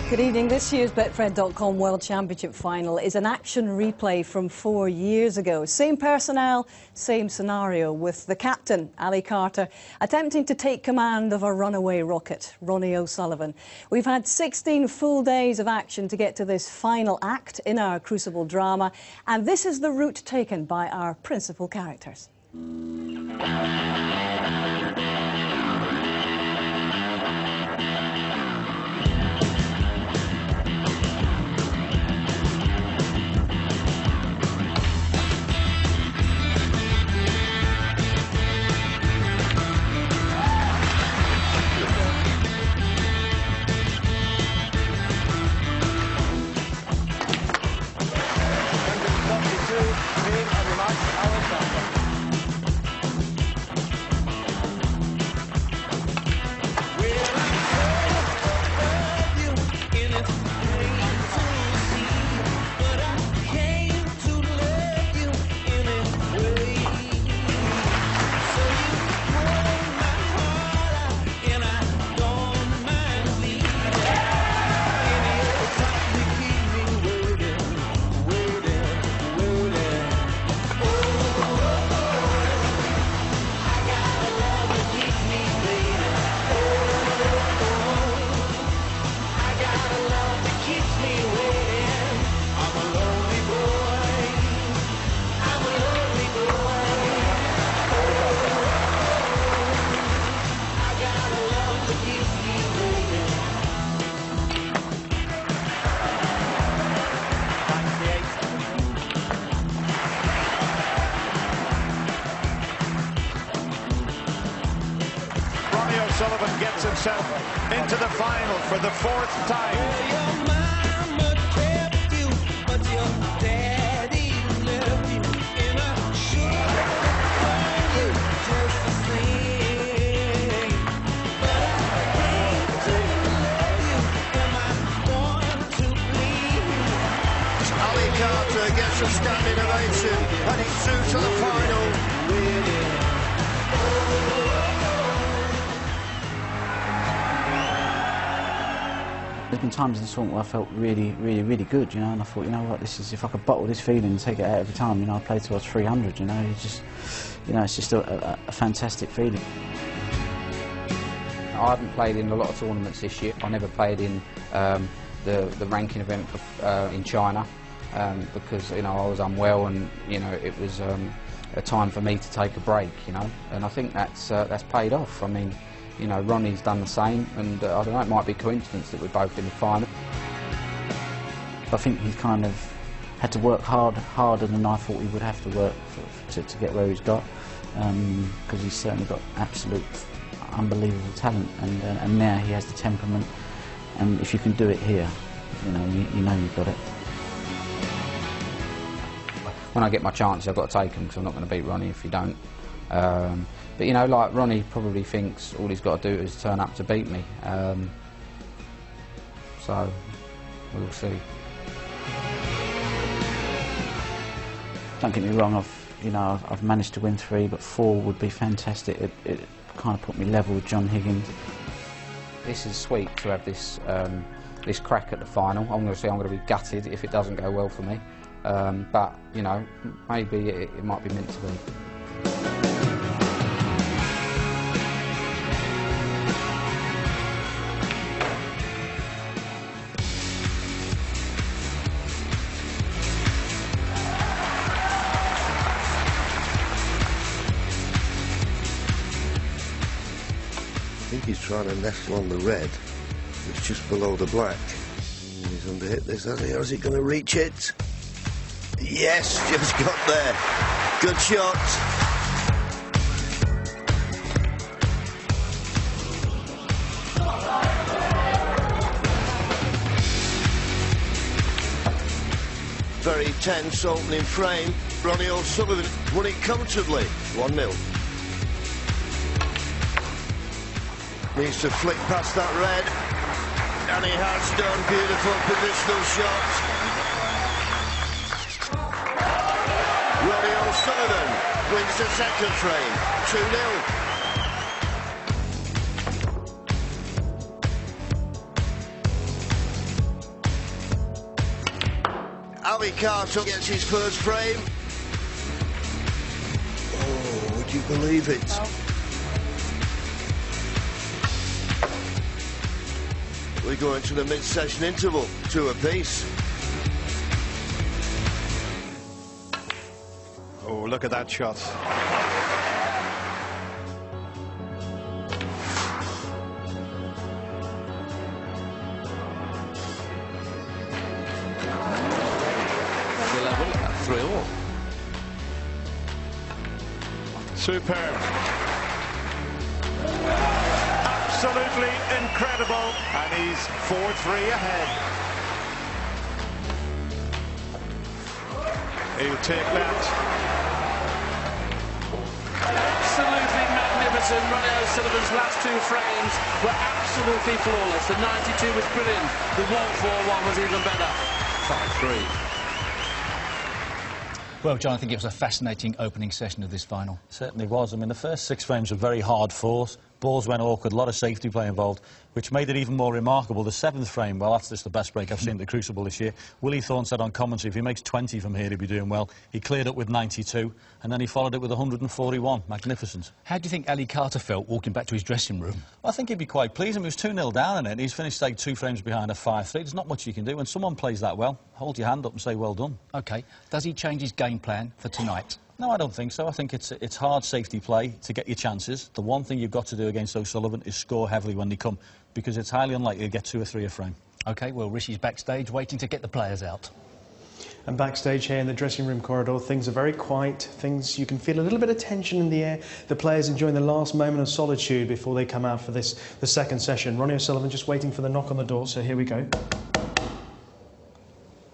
Good evening. This year's fr..com World Championship final is an action replay from 4 years ago. Same personnel, same scenario, with the captain, Ali Carter, attempting to take command of a runaway rocket, Ronnie O'Sullivan. We've had 16 full days of action to get to this final act in our Crucible drama, and this is the route taken by our principal characters. Ronnie O'Sullivan gets himself into the final for the 4th time. Ali Carter gets a standing ovation and he's through to the final. There's been times in the tournament where I felt really good, you know, and I thought, you know what, this is, if I could bottle this feeling and take it out every time, you know, I play towards 300, you know, it's just, you know, it's just a fantastic feeling. I haven't played in a lot of tournaments this year. I never played in the ranking event in China because, you know, I was unwell and, you know, it was a time for me to take a break, you know, and I think that's paid off. I mean, you know, Ronnie's done the same, and I don't know, it might be a coincidence that we're both in the final. I think he kind of had to work harder than I thought he would have to work to get where he's got, because he's certainly got absolute unbelievable talent, and now he has the temperament, and if you can do it here, you know you've got it. When I get my chance, I've got to take them, because I'm not going to beat Ronnie if you don't. But, you know, like, Ronnie probably thinks all he's got to do is turn up to beat me. So, we'll see. Don't get me wrong, I've managed to win 3, but 4 would be fantastic. It kind of put me level with John Higgins. This is sweet to have this this crack at the final. I'm going to be gutted if it doesn't go well for me. But, you know, maybe it might be meant to be. think he's trying to nestle on the red. It's just below the black. He's under hit this, hasn't he? Or is he going to reach it? Yes, just got there. Good shot. Very tense opening frame. Ronnie O'Sullivan won it comfortably. 1-0. Needs to flick past that red. And he has done. Beautiful positional shot. Ronnie O'Sullivan wins the second frame. 2-0. Ali Carter gets his first frame. Oh, would you believe it? Oh. We go into the mid-session interval, 2 apiece. Oh, look at that shot. Level at 3-all. Superb. Absolutely incredible, and he's 4-3 ahead. He'll take that. Absolutely magnificent. Ronnie O'Sullivan's last 2 frames were absolutely flawless. The 92 was brilliant. The 141 was even better. 5-3. Well, John, I think it was a fascinating opening session of this final. Certainly was. I mean, the first 6 frames were very hard fought. Balls went awkward, a lot of safety play involved, which made it even more remarkable. The 7th frame, well, that's just the best break I've seen at the Crucible this year. Willie Thorne said on commentary, if he makes 20 from here, he'll be doing well. He cleared up with 92, and then he followed it with 141. Magnificent. How do you think Ali Carter felt walking back to his dressing room? Well, I think he'd be quite pleased. I mean, he was 2-0 down in it. He's finished, like, 2 frames behind a 5-3. There's not much you can do. When someone plays that well, hold your hand up and say, well done. OK. Does he change his game plan for tonight? No, I don't think so. I think it's hard safety play to get your chances. The one thing you've got to do against O'Sullivan is score heavily when they come, because it's highly unlikely to get 2 or 3 a frame. OK, well, Rishi's backstage waiting to get the players out. And backstage here in the dressing room corridor, things are very quiet. You can feel a little bit of tension in the air. The players enjoying the last moment of solitude before they come out for the second session. Ronnie O'Sullivan just waiting for the knock on the door, so here we go.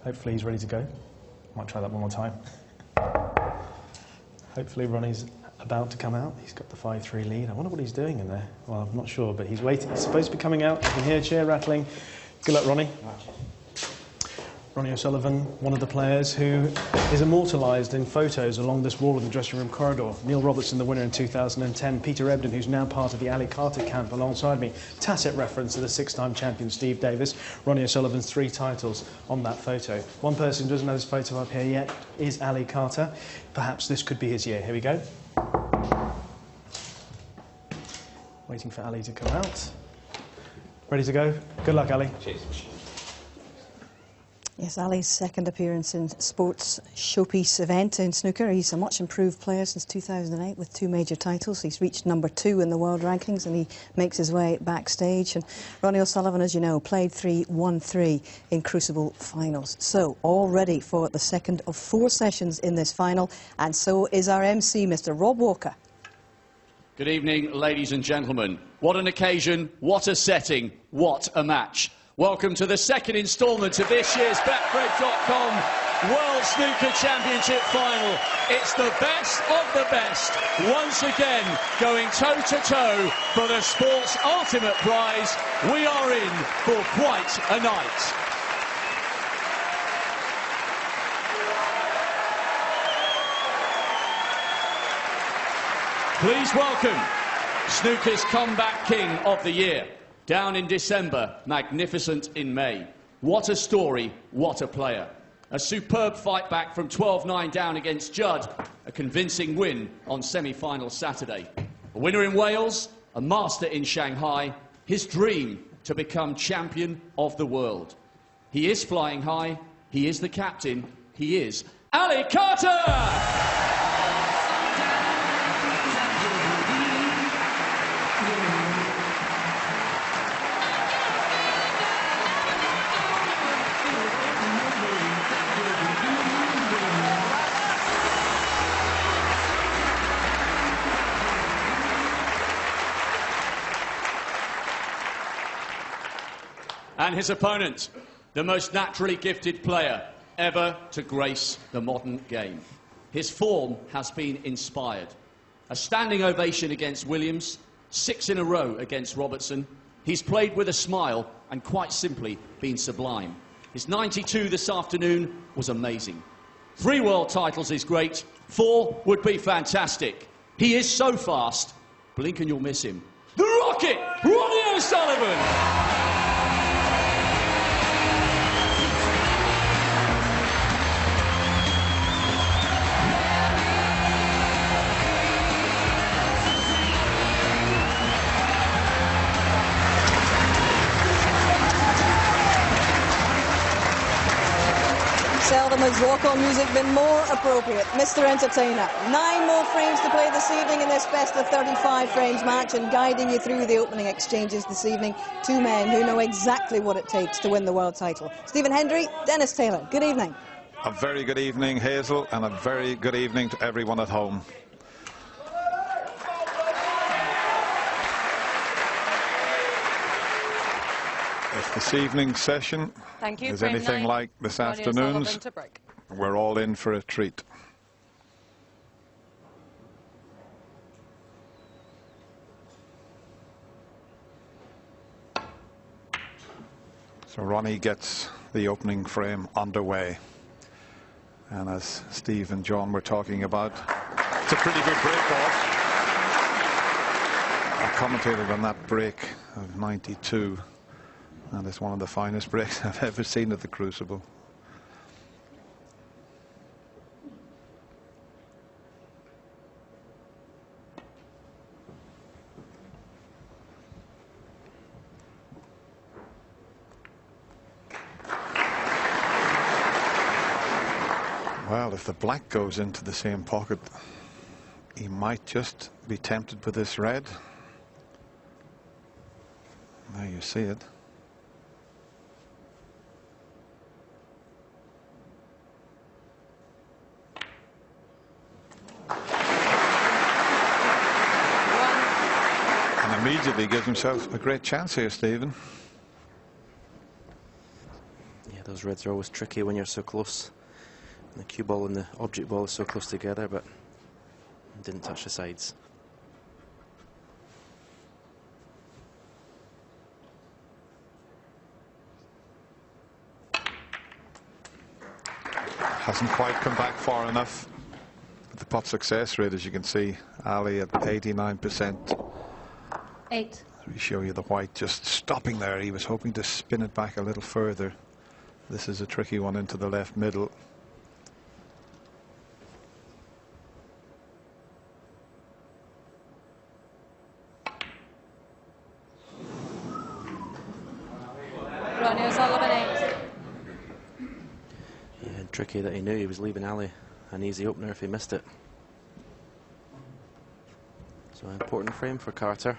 Hopefully he's ready to go. Might try that one more time. Hopefully Ronnie's about to come out. He's got the 5-3 lead. I wonder what he's doing in there. Well, I'm not sure, but he's waiting. He's supposed to be coming out. You can hear a chair rattling. Good luck, Ronnie. Ronnie O'Sullivan, one of the players who is immortalised in photos along this wall of the dressing room corridor. Neil Robertson, the winner in 2010. Peter Ebdon, who's now part of the Ali Carter camp alongside me. Tacit reference to the 6-time champion Steve Davis. Ronnie O'Sullivan's 3 titles on that photo. One person who doesn't have this photo up here yet is Ali Carter. Perhaps this could be his year. Here we go. Waiting for Ali to come out. Ready to go? Good luck, Ali. Cheers. Yes, Ali's second appearance in sports showpiece event in snooker. He's a much improved player since 2008 with 2 major titles. He's reached number 2 in the world rankings, and he makes his way backstage. And Ronnie O'Sullivan, as you know, played 3, won 3 in Crucible finals. So all ready for the second of 4 sessions in this final, and so is our MC, Mr. Rob Walker. Good evening, ladies and gentlemen. What an occasion, what a setting, what a match. Welcome to the second instalment of this year's fr.9-12 World Snooker Championship Final. It's the best of the best, once again going toe-to-toe for the sport's ultimate prize. We are in for quite a night. Please welcome snooker's comeback king of the year. Down in December, magnificent in May. What a story, what a player. A superb fight back from 12-9 down against Judd. A convincing win on semi-final Saturday. A winner in Wales, a master in Shanghai. His dream to become champion of the world. He is flying high, he is the captain, he is Ali Carter! And his opponent, the most naturally gifted player ever to grace the modern game. His form has been inspired. A standing ovation against Williams, 6 in a row against Robertson. He's played with a smile and quite simply been sublime. His 92 this afternoon was amazing. 3 world titles is great, 4 would be fantastic. He is so fast, blink and you'll miss him. The Rocket, Ronnie O'Sullivan! Seldom has walk-on music been more appropriate. Mr. Entertainer, 9 more frames to play this evening in this best of 35 frames match, and guiding you through the opening exchanges this evening, 2 men who know exactly what it takes to win the world title. Stephen Hendry, Dennis Taylor, good evening. A very good evening, Hazel, and a very good evening to everyone at home. If this evening's session is anything like this afternoon's, we're all in for a treat. So Ronnie gets the opening frame underway. And as Steve and John were talking about, it's a pretty good break off. I commentated on that break of 92. And it's one of the finest breaks I've ever seen at the Crucible. Well, if the black goes into the same pocket, he might just be tempted with this red. There you see it. Immediately gives himself a great chance here, Stephen. Yeah, those reds are always tricky when you're so close. And the cue ball and the object ball are so close together, but didn't touch the sides. Hasn't quite come back far enough. The pot success rate, as you can see, Ali at 89%. 8. We show you the white just stopping there. He was hoping to spin it back a little further. This is a tricky one into the left middle. Ronnie O'Sullivan, 8. Yeah, tricky that he knew he was leaving Ali an easy opener if he missed it. So an important frame for Carter.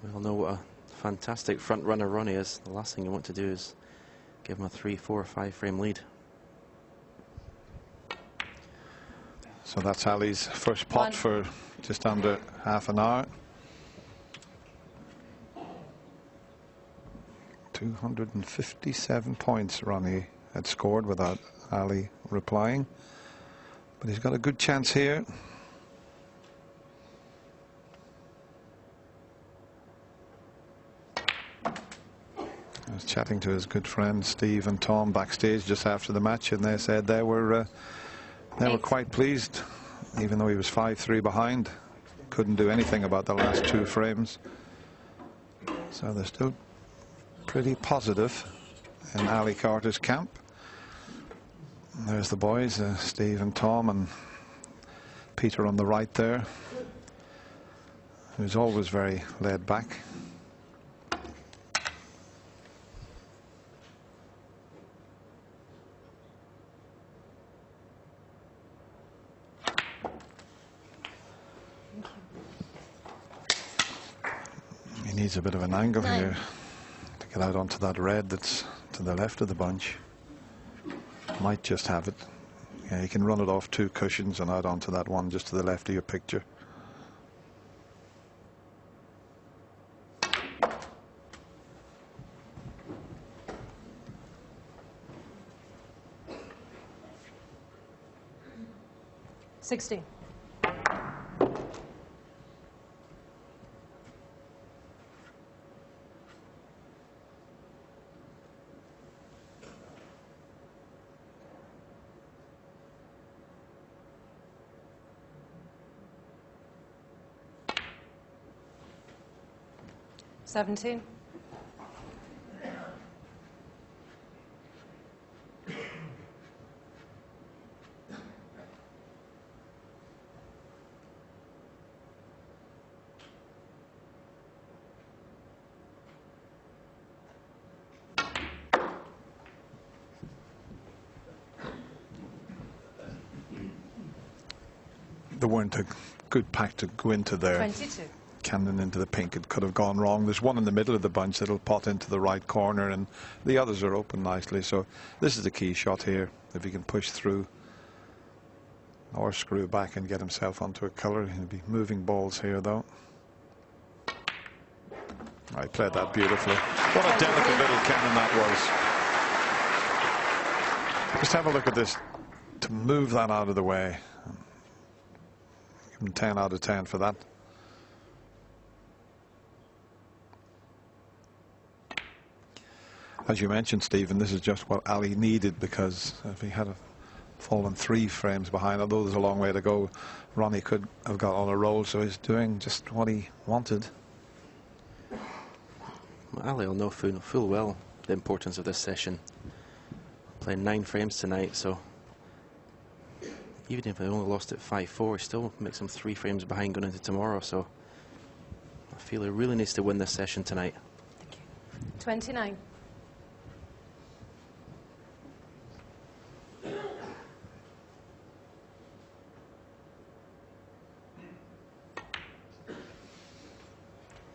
We all know what a fantastic front runner Ronnie is. The last thing you want to do is give him a 3, 4, or 5 frame lead. So that's Ali's first pot for just under half an hour. 257 points Ronnie had scored without Ali replying. But he's got a good chance here. I was chatting to his good friends Steve and Tom backstage just after the match, and they said they were quite pleased, even though he was 5-3 behind. Couldn't do anything about the last 2 frames. So they're still pretty positive in Ali Carter's camp. And there's the boys, Steve and Tom, and Peter on the right there, who's always very laid back. He needs a bit of an angle here to get out onto that red that's to the left of the bunch. Might just have it. Yeah, you can run it off 2 cushions and out onto that one just to the left of your picture. 16. $17. There weren't a good pack to go into there. 22. Camden into the pink, it could have gone wrong. There's one in the middle of the bunch that'll pot into the right corner, and the others are open nicely. So this is the key shot here. If he can push through or screw back and get himself onto a colour, he'll be moving balls here though. I played that beautifully. What a delicate little cannon that was. Just have a look at this. To move that out of the way. Give him 10 out of 10 for that. As you mentioned, Stephen, this is just what Ali needed, because if he had fallen 3 frames behind, although there's a long way to go, Ronnie could have got on a roll, so he's doing just what he wanted. Well, Ali will know full well the importance of this session. Playing 9 frames tonight, so even if he only lost at 5-4, he still makes him 3 frames behind going into tomorrow, so I feel he really needs to win this session tonight. Thank you. 29.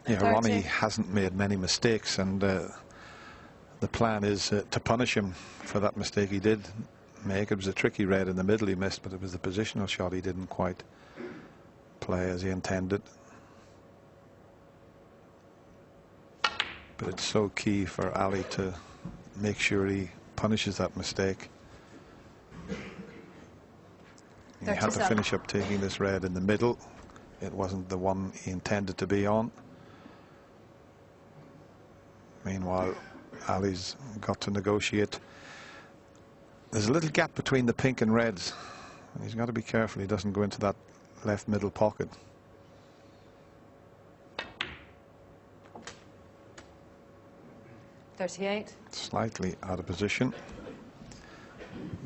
Yeah, Ronnie hasn't made many mistakes, and the plan is to punish him for that mistake he did make. It was a tricky red in the middle he missed, but it was the positional shot he didn't quite play as he intended. But it's so key for Ali to make sure he punishes that mistake. He had to finish up taking this red in the middle. It wasn't the one he intended to be on. Meanwhile, Ali's got to negotiate. There's a little gap between the pink and reds. He's got to be careful he doesn't go into that left middle pocket. $38. Slightly out of position.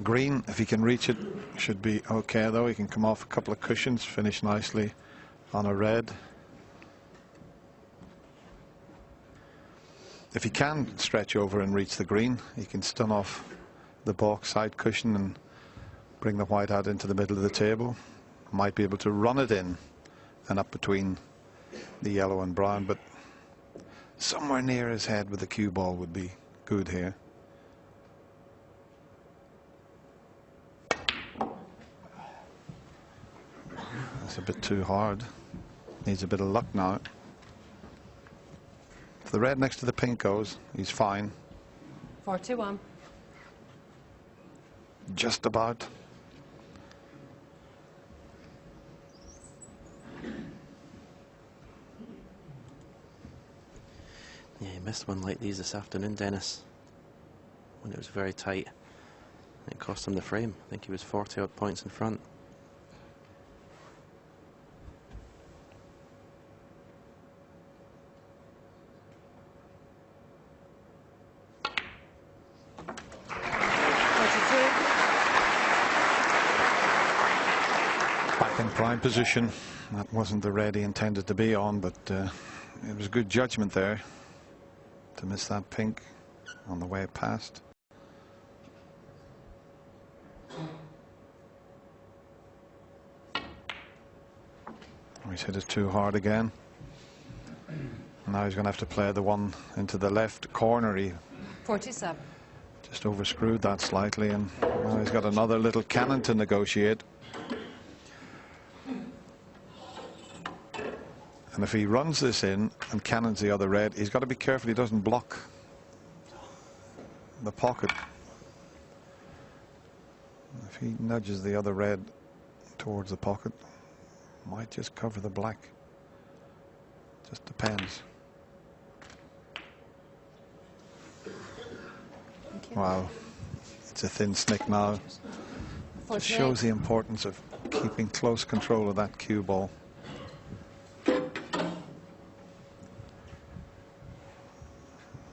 Green, if he can reach it, should be okay though. He can come off a couple of cushions, finish nicely on a red. If he can stretch over and reach the green, he can stun off the balk side cushion and bring the white out into the middle of the table. Might be able to run it in and up between the yellow and brown, but somewhere near his head with the cue ball would be good here. That's a bit too hard. Needs a bit of luck now. If the red next to the pink goes, he's fine. 41. Just about. Yeah, he missed one like these this afternoon, Dennis, when it was very tight. It cost him the frame. I think he was 40 odd points in front. Back in prime position. That wasn't the red he intended to be on, but it was good judgment there to miss that pink on the way past. He's hit it too hard again. Now he's going to have to play the one into the left corner. He 47. just overscrewed that slightly, and now he's got another little cannon to negotiate. And if he runs this in and cannons the other red, he's got to be careful he doesn't block the pocket. If he nudges the other red towards the pocket. Might just cover the black. Just depends. Wow, it's a thin snick now. Just shows the importance of keeping close control of that cue ball.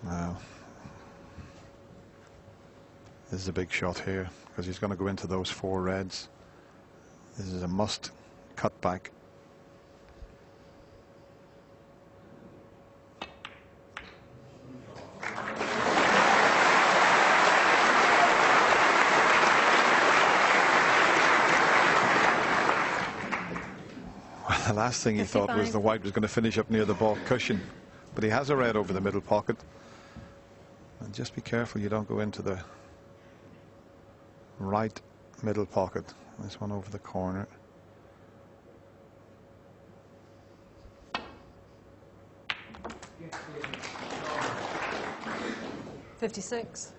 Now, this is a big shot here because he's going to go into those 4 reds. This is a must cut back. The last thing he thought was the white was going to finish up near the ball cushion, but he has a red over the middle pocket. And just be careful you don't go into the right middle pocket. This one over the corner. $56.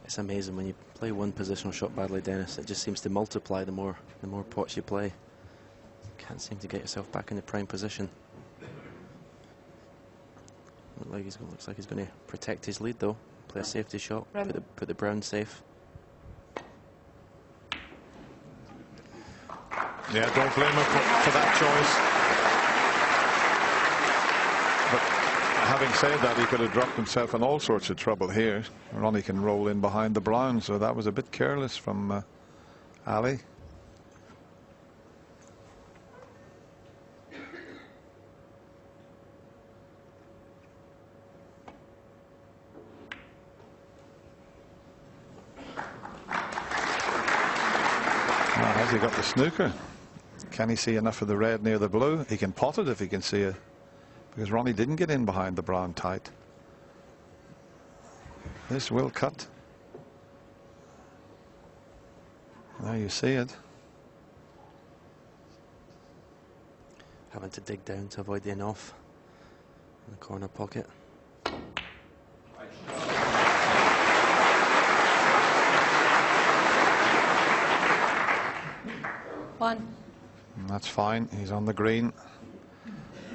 It's amazing when you play one positional shot badly, Dennis. It just seems to multiply the more pots you play. Can't seem to get yourself back in the prime position. Looks like he's going to protect his lead though. Play a safety shot. Put the brown safe. Yeah, don't blame him for that choice. But having said that, he could have dropped himself in all sorts of trouble here. Ronnie can roll in behind the brown, so that was a bit careless from Ali. Has he got the snooker? Can he see enough of the red near the blue? He can pot it if he can see it, because Ronnie didn't get in behind the brown tight. This will cut. There you see it. Having to dig down to avoid the in-off in the corner pocket. One. That's fine. He's on the green.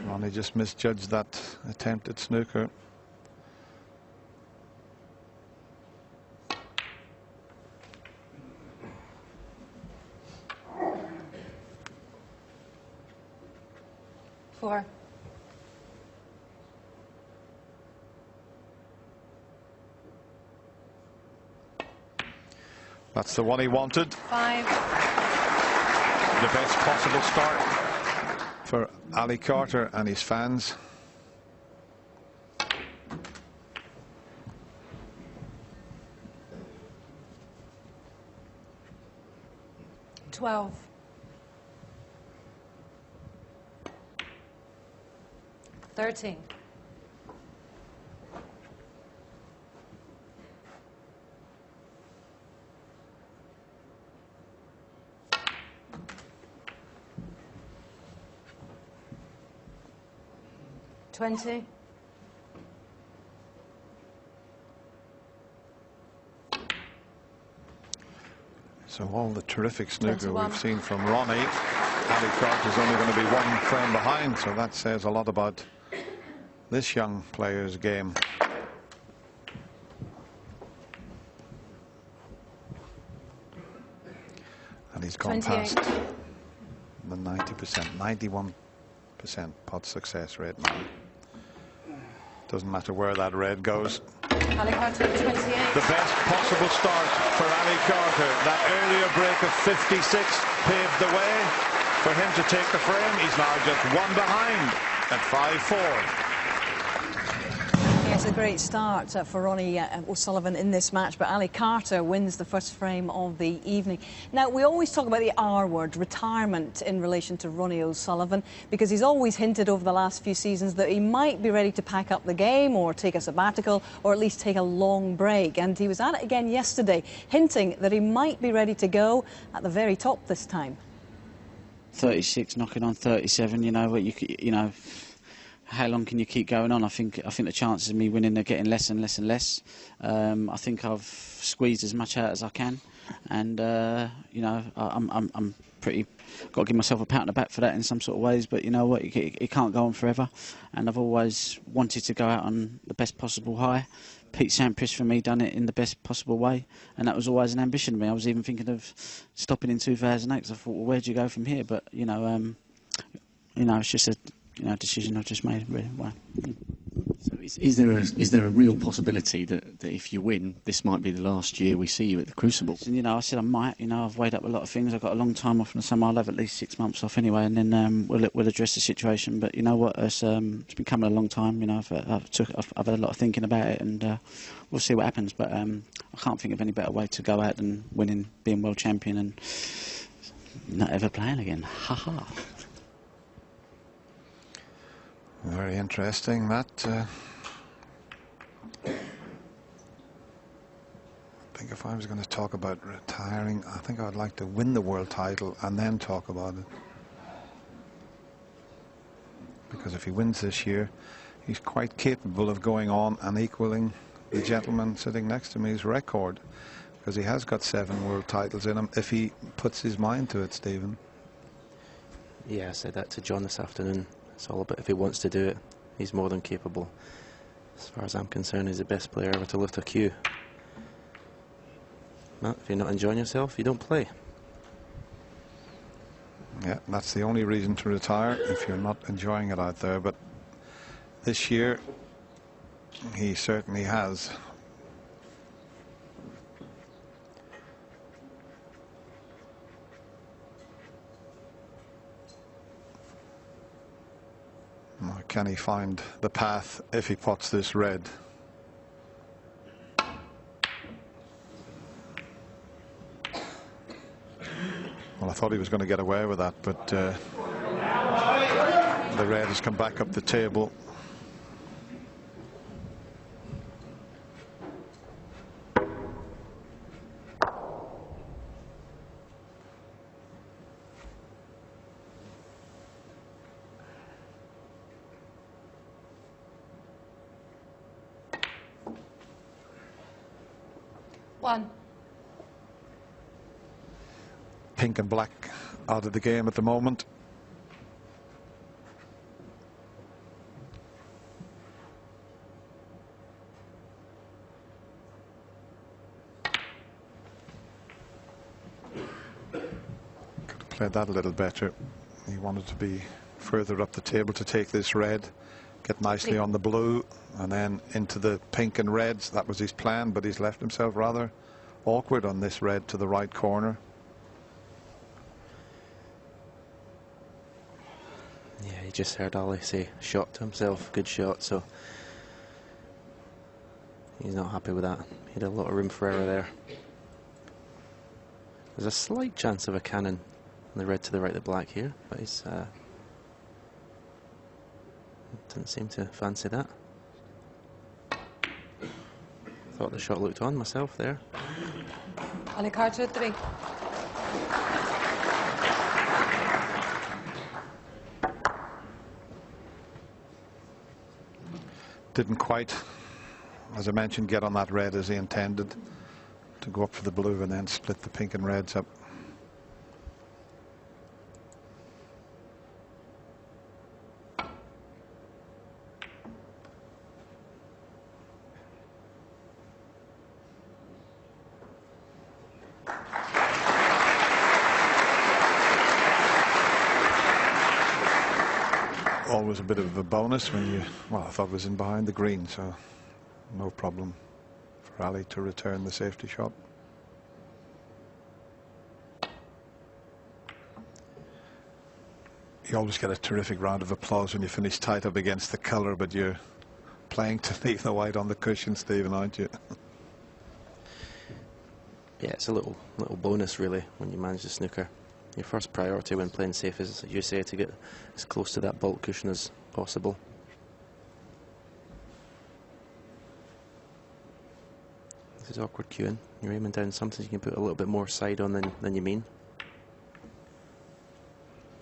Ronnie just misjudged that attempt at snooker. Four. That's the one he wanted. 5. The best possible start for Ali Carter and his fans. $12. 13. 20. So all the terrific snooker 21. we've seen from Ronnie, Ali Carter's only going to be 1 frame behind, so that says a lot about this young player's game. And he's gone 28. past the 90%, 91% pot success rate now. Doesn't matter where that red goes. Ali Carter, 28. The best possible start for Ali Carter. That earlier break of 56 paved the way for him to take the frame. He's now just 1 behind at 5-4. Yes, a great start for Ronnie O'Sullivan in this match, but Ali Carter wins the first frame of the evening. Now, we always talk about the R word, retirement, in relation to Ronnie O'Sullivan, because he's always hinted over the last few seasons that he might be ready to pack up the game or take a sabbatical or at least take a long break. And he was at it again yesterday, hinting that he might be ready to go at the very top this time. 36, knocking on 37, you know, how long can you keep going on? I think the chances of me winning are getting less and less and less. I think I've squeezed as much out as I can, and you know, I'm pretty got to give myself a pat on the back for that in some sort of ways. But you know what, it can't go on forever, and I've always wanted to go out on the best possible high. Pete Sampras for me done it in the best possible way, and that was always an ambition of me. I was even thinking of stopping in 2008 because I thought, well, where do you go from here? But you know, it's just a decision I've just made. Really. Wow. So is there a real possibility that if you win, this might be the last year we see you at the Crucible? And, you know, I said I might. You know, I've weighed up a lot of things. I've got a long time off in the summer. I'll have at least 6 months off anyway, and then we'll address the situation. But you know what? It's been coming a long time. You know, I've had a lot of thinking about it, and we'll see what happens. But I can't think of any better way to go out than winning, being world champion, and not ever playing again. Ha ha. Very interesting, that. I think if I was going to talk about retiring, I think I'd like to win the world title and then talk about it. Because if he wins this year, he's quite capable of going on and equaling the gentleman sitting next to me's record. Because he has got 7 world titles in him, if he puts his mind to it, Stephen. Yeah, I said that to John this afternoon. It's all about if he wants to do it, he's more than capable. As far as I'm concerned, he's the best player ever to lift a cue. Well, if you're not enjoying yourself, you don't play. Yeah, that's the only reason to retire, if you're not enjoying it out there. But this year, he certainly has. Can he find the path if he pots this red? Well, I thought he was going to get away with that, but the red has come back up the table. One. Pink and black out of the game at the moment. Could have played that a little better. He wanted to be further up the table to take this red, get nicely on the blue, and then into the pink and reds. That was his plan, but he's left himself rather awkward on this red to the right corner. Yeah, you just heard Ali say shot to himself, good shot, so he's not happy with that. He had a lot of room for error there. There's a slight chance of a cannon on the red to the right of the black here, but he's didn't seem to fancy that. Thought the shot looked on myself there. Ali Carter, 3. Didn't quite, as I mentioned, get on that red as he intended, to go up for the blue and then split the pink and reds up. Always a bit of a bonus when you, well, I thought it was in behind the green, so no problem for Ali to return the safety shot. You always get a terrific round of applause when you finish tight up against the colour, but you're playing to leave the white on the cushion, Stephen, aren't you? Yeah, it's a little bonus really when you manage the snooker. Your first priority when playing safe is, as you say, to get as close to that baulk cushion as possible. This is awkward cueing. You're aiming down something you can put a little bit more side on than you mean.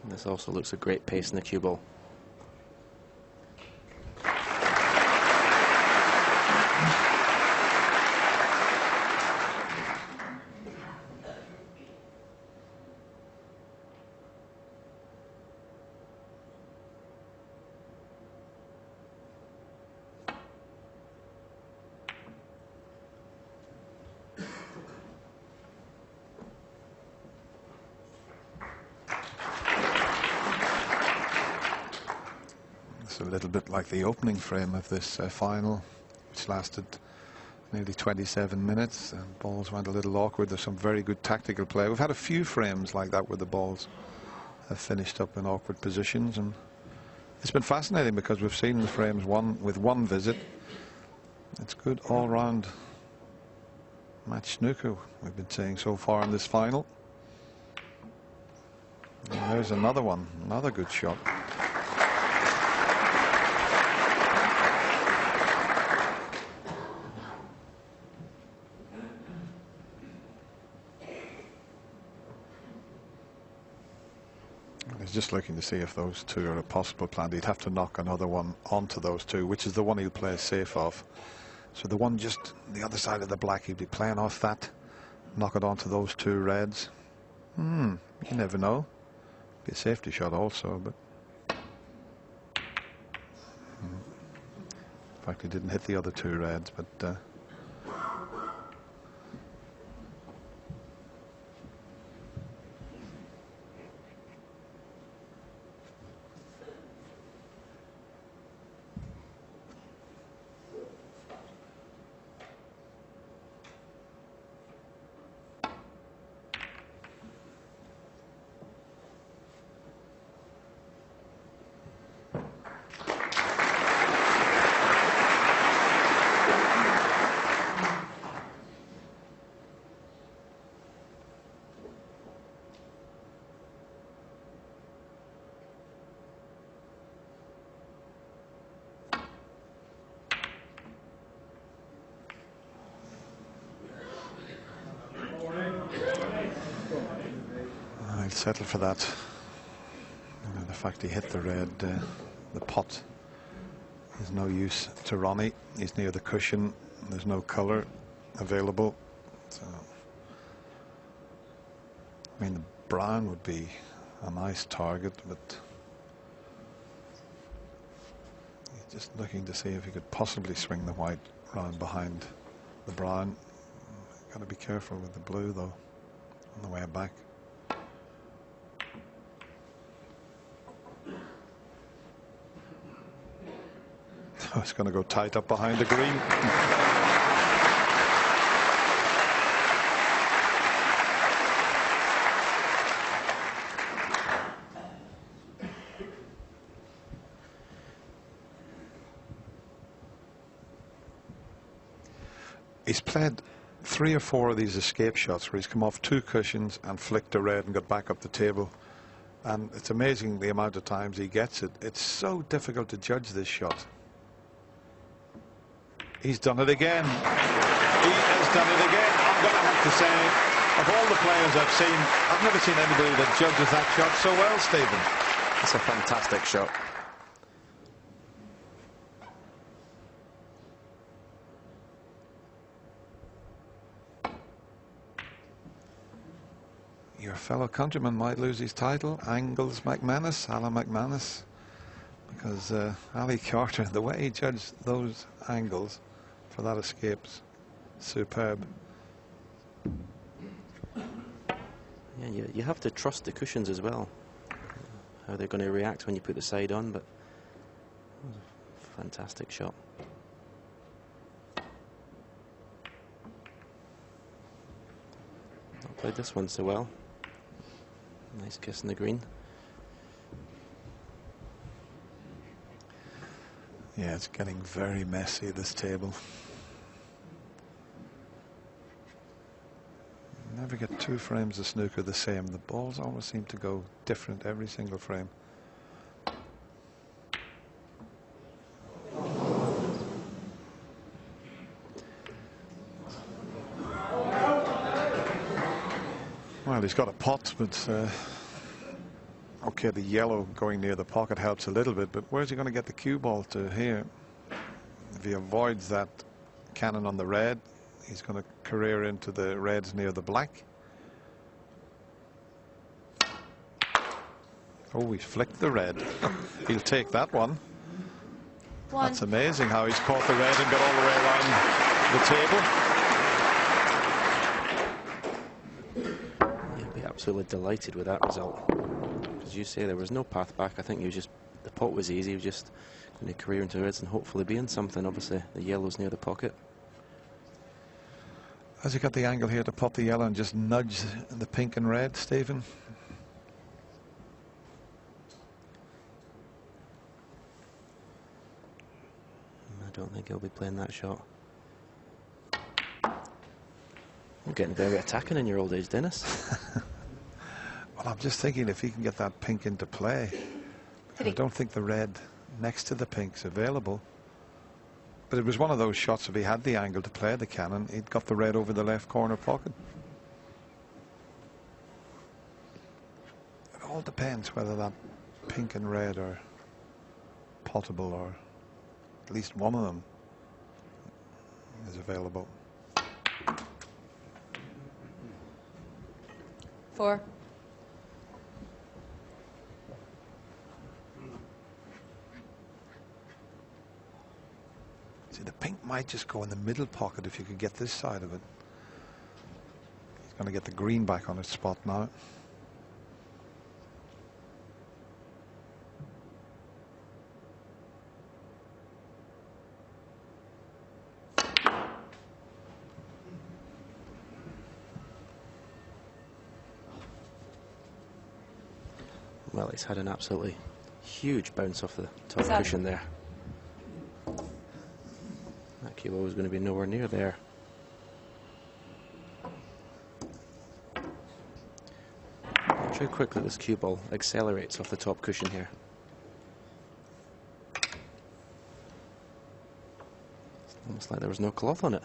And this also looks a great pace in the cue ball. little bit like the opening frame of this final, which lasted nearly 27 minutes, and balls went a little awkward. There's some very good tactical play. We've had a few frames like that where the balls have finished up in awkward positions, and it's been fascinating because we've seen the frames with one visit. It's good all-round match snooker we've been seeing so far in this final. And there's another one, another good shot. He's just looking to see if those two are a possible plan. He'd have to knock another one onto those two, which is the one he'll play safe off. So the one just the other side of the black, he'd be playing off that, knock it onto those two reds. You never know. Be a safety shot also, but in fact he didn't hit the other two reds, but I'll settle for that. You know, the fact he hit the red, the pot is no use to Ronnie. He's near the cushion. There's no colour available. So, I mean, the brown would be a nice target, but he's just looking to see if he could possibly swing the white round behind the brown. Got to be careful with the blue, though, on the way back. Oh, it's going to go tight up behind the green. He's played 3 or 4 of these escape shots where he's come off 2 cushions and flicked a red and got back up the table. And it's amazing the amount of times he gets it. It's so difficult to judge this shot. He's done it again. He has done it again. I'm going to have to say, of all the players I've seen, I've never seen anybody that judges that shot so well, Stephen. It's a fantastic shot. Your fellow countryman might lose his title, Alan McManus, because Ali Carter, the way he judged those angles for that escape's superb. Yeah, you have to trust the cushions as well, how they're going to react when you put the side on, but it was a fantastic shot. Not played this one so well. Nice kiss in the green. Yeah, it's getting very messy, this table. You never get 2 frames of snooker the same. The balls always seem to go different every single frame. Well, he's got a pot, but okay, the yellow going near the pocket helps a little bit, but where's he going to get the cue ball to here? If he avoids that cannon on the red, he's going to career into the reds near the black. Oh, he's flicked the red. He'll take that one. That's amazing how he's caught the red and got all the way around the table. You'll be absolutely delighted with that result. As you say, there was no path back. I think he was just the pot was easy. He was just going to career into reds and hopefully be in something. Obviously, the yellow's near the pocket. Has he got the angle here to pop the yellow and just nudge the pink and red, Stephen? I don't think he'll be playing that shot. You're getting very attacking in your old age, Dennis. Well, I'm just thinking if he can get that pink into play. I don't think the red next to the pink's available. But it was one of those shots, if he had the angle to play the cannon, he'd got the red over the left corner pocket. It all depends whether that pink and red are potable, or at least one of them is available. 4. See, the pink might just go in the middle pocket if you could get this side of it. He's going to get the green back on its spot now. Well, he's had an absolutely huge bounce off the top 7. cushion there. That cue ball was going to be nowhere near there. Watch how quickly this cue ball accelerates off the top cushion here. It's almost like there was no cloth on it.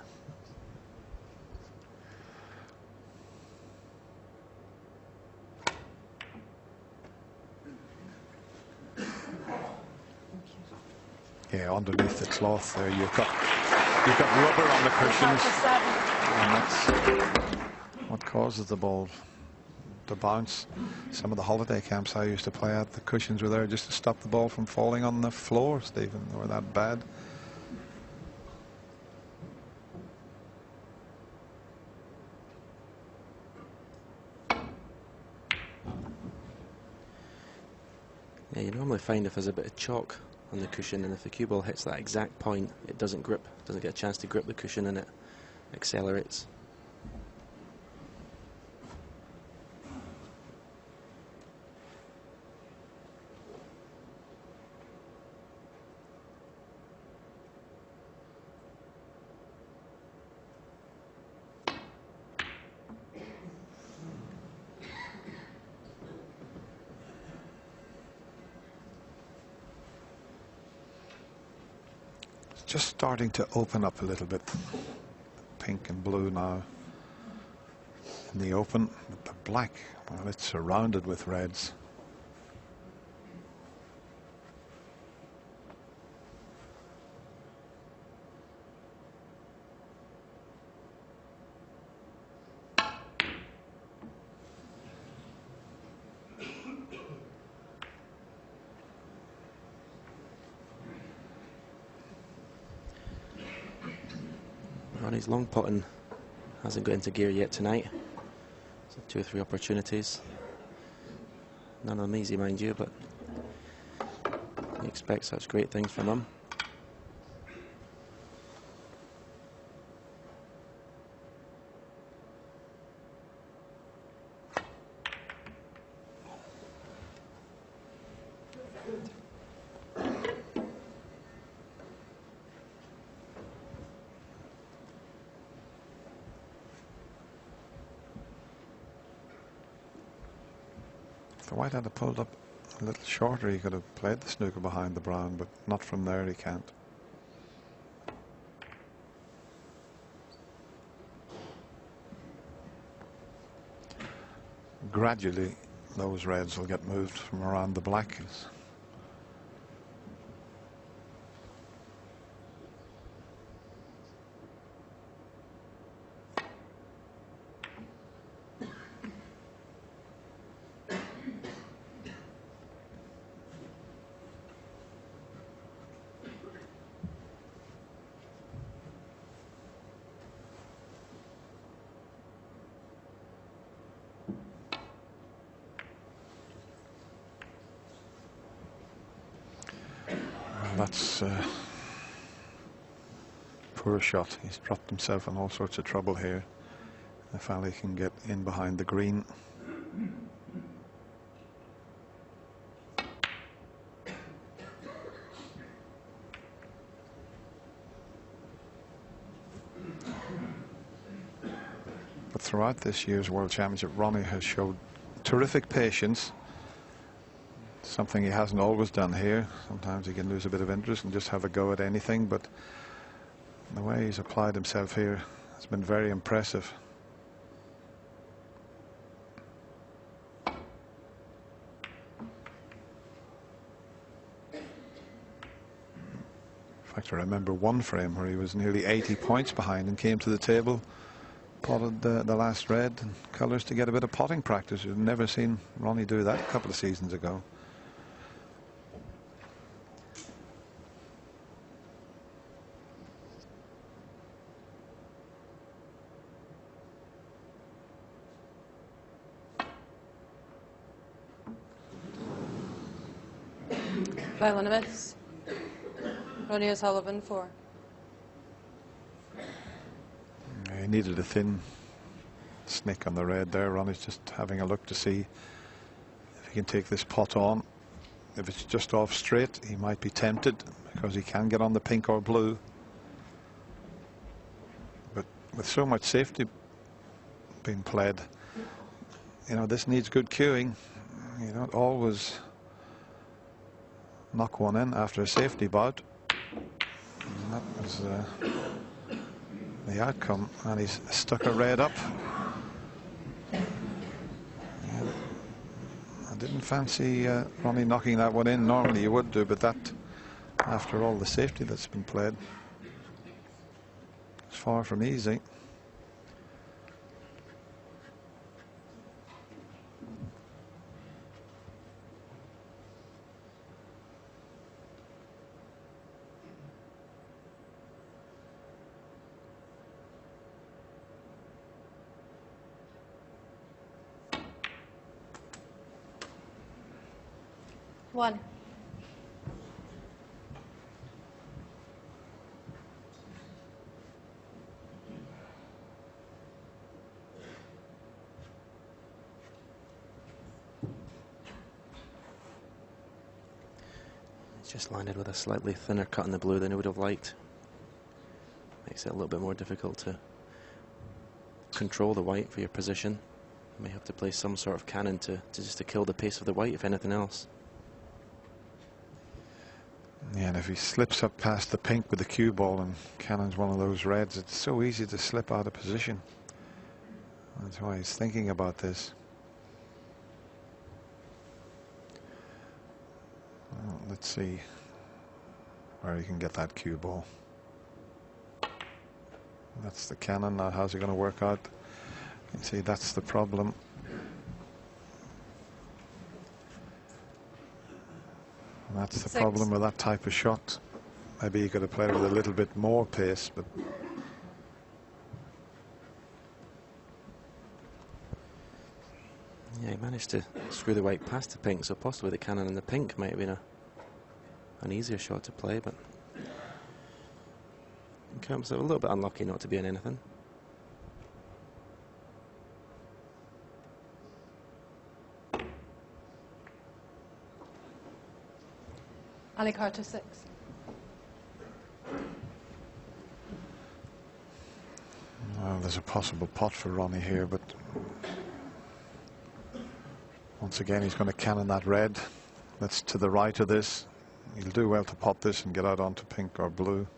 Yeah, underneath the cloth there, you've got rubber on the cushions, and that's what causes the ball to bounce. Some of the holiday camps I used to play at, the cushions were there just to stop the ball from falling on the floor, Stephen. They were that bad. Yeah, you normally find if there's a bit of chalk on the cushion, and if the cue ball hits that exact point, it doesn't grip, doesn't get a chance to grip the cushion, and it accelerates. Just starting to open up a little bit. Pink and blue now in the open, but the black, well, it's surrounded with reds. Ronnie's long potting hasn't got into gear yet tonight. So 2 or 3 opportunities. None of them easy, mind you, but you expect such great things from him. If the white had pulled up a little shorter, he could have played the snooker behind the brown, but not from there, he can't. Gradually, those reds will get moved from around the black. That's poor shot. He's dropped himself in all sorts of trouble here. If Ali can get in behind the green. But throughout this year's World Championship, Ronnie has showed terrific patience. Something he hasn't always done here. Sometimes he can lose a bit of interest and just have a go at anything, but the way he's applied himself here has been very impressive. In fact, I remember one frame where he was nearly 80 points behind and came to the table, potted the last red and colours to get a bit of potting practice. We've never seen Ronnie do that a couple of seasons ago. By 1 miss. Ronnie O'Sullivan 4. He needed a thin snick on the red there. Ronnie's just having a look to see if he can take this pot on. If it's just off straight, he might be tempted because he can get on the pink or blue. But with so much safety being played, you know, this needs good cueing. You don't always knock one in after a safety bout. And that was the outcome, and he's stuck a red up. Yeah. I didn't fancy Ronnie knocking that one in. Normally you would do, but that, after all the safety that's been played, it's far from easy. One. It's just landed with a slightly thinner cut in the blue than he would have liked. Makes it a little bit more difficult to control the white for your position. You may have to play some sort of cannon to kill the pace of the white, if anything else. Yeah, and if he slips up past the pink with the cue ball and cannons one of those reds, it's so easy to slip out of position. That's why he's thinking about this. Well, let's see where he can get that cue ball. That's the cannon. Now how's he going to work out? You can see that's the problem. And that's the problem with that type of shot. Maybe you could have played with a little bit more pace, but yeah, he managed to screw the white past the pink, so possibly the cannon in the pink might have been an easier shot to play, but he comes a little bit unlucky not to be in anything. Ali Carter 6. Well, there's a possible pot for Ronnie here, but once again he's going to cannon that red. That's to the right of this. He'll do well to pot this and get out onto pink or blue.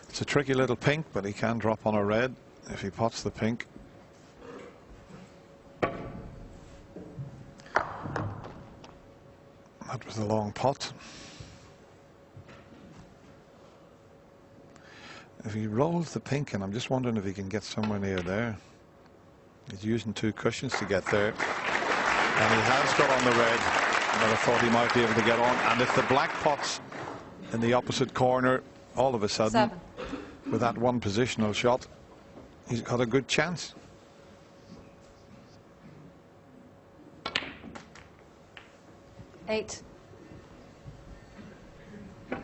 It's a tricky little pink, but he can drop on a red if he pots the pink. That was the long pot. If he rolls the pink, and I'm just wondering if he can get somewhere near there. He's using two cushions to get there. And he has got on the red, but I thought he might be able to get on. And if the black pot's in the opposite corner, all of a sudden, with that one positional shot, he's got a good chance. Eight. You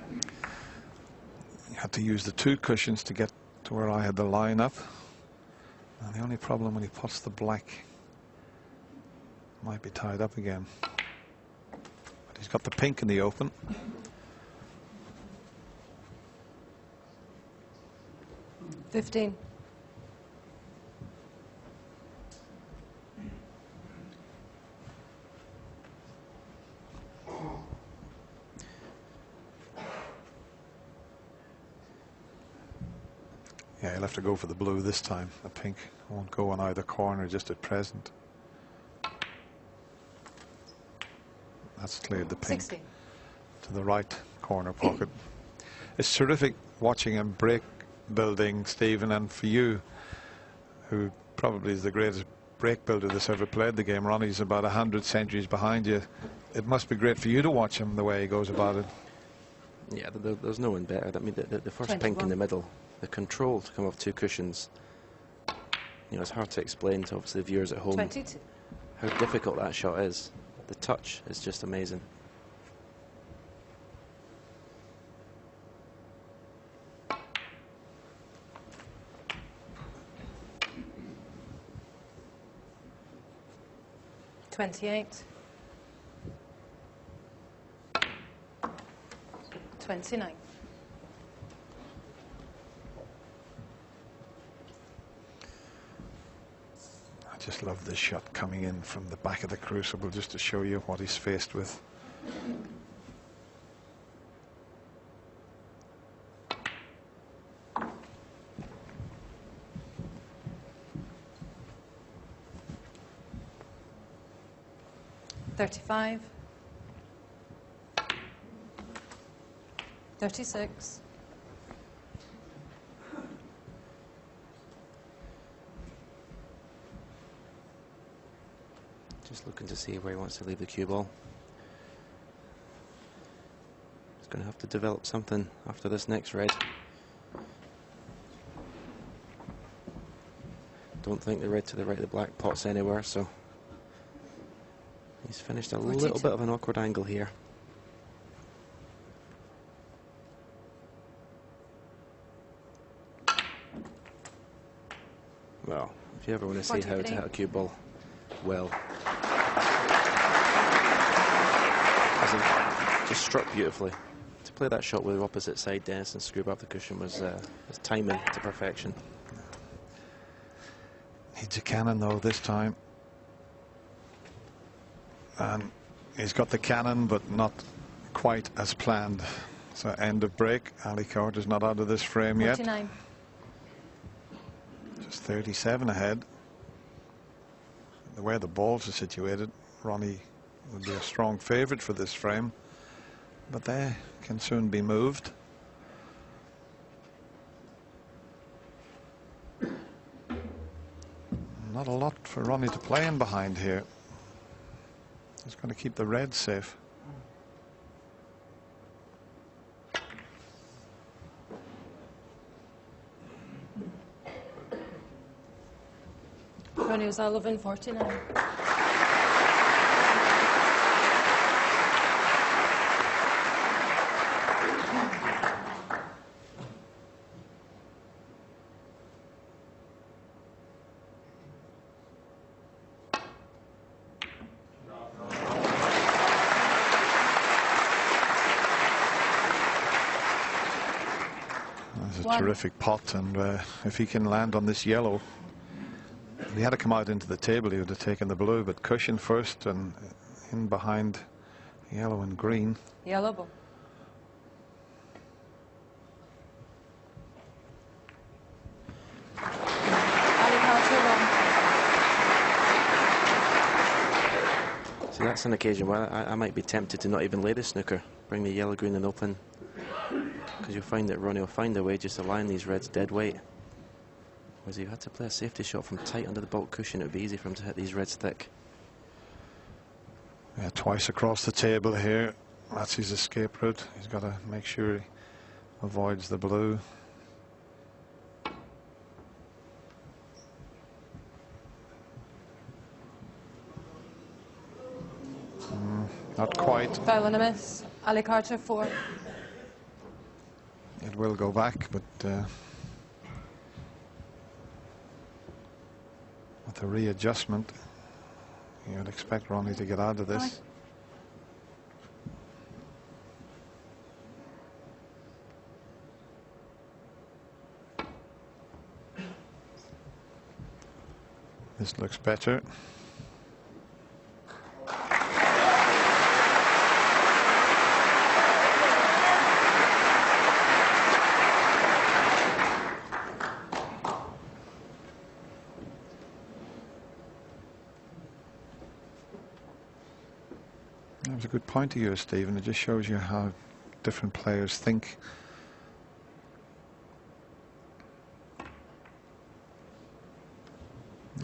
had to use the 2 cushions to get to where I had the line up. And the only problem when he puts the black, might be tied up again. But he's got the pink in the open. $15. Yeah, he'll have to go for the blue this time. The pink won't go on either corner just at present. That's cleared the pink 60. to the right corner pocket. It's terrific watching him break building, Stephen, and for you, who probably is the greatest break builder that's ever played the game. Ronnie's about 100 centuries behind you. It must be great for you to watch him the way he goes about it. Yeah, there's no one better. I mean, the first 21. pink in the middle, the control to come off 2 cushions. You know, it's hard to explain to obviously the viewers at home 22. how difficult that shot is. The touch is just amazing. $28. 29. I just love this shot coming in from the back of the crucible just to show you what he's faced with. $35. 36. Just looking to see where he wants to leave the cue ball. He's going to have to develop something after this next red. Don't think the red to the right of the black pots anywhere, so he's finished a little bit of an awkward angle here. Well, if you ever want to see how to hit a cue ball well, just struck beautifully. To play that shot with the opposite side, Dennis, and screw up the cushion was timing to perfection. Needs a cannon though this time. And he's got the cannon, but not quite as planned. So end of break. Ali Carter's not out of this frame 49. yet. Just 37 ahead. The way the balls are situated, Ronnie would be a strong favourite for this frame, but they can soon be moved. Not a lot for Ronnie to play in behind here. He's going to keep the red safe. Ronnie O'Sullivan, 49. That's a terrific pot, and if he can land on this yellow, if he had to come out into the table, he would have taken the blue, but cushion first and in behind yellow and green. Yellow ball. So that's an occasion where I might be tempted to not even lay the snooker, bring the yellow, green and open, because you'll find that Ronnie will find a way just to line these reds dead weight. Whereas if you had to play a safety shot from tight under the baulk cushion, it would be easy for him to hit these reds thick. Yeah, twice across the table here. That's his escape route. He's got to make sure he avoids the blue. Not quite. Foul and a miss. Ali Carter 4. It will go back, but with a readjustment, you'd expect Ronnie to get out of this. This looks better. That was a good point of yours, Stephen. It just shows you how different players think.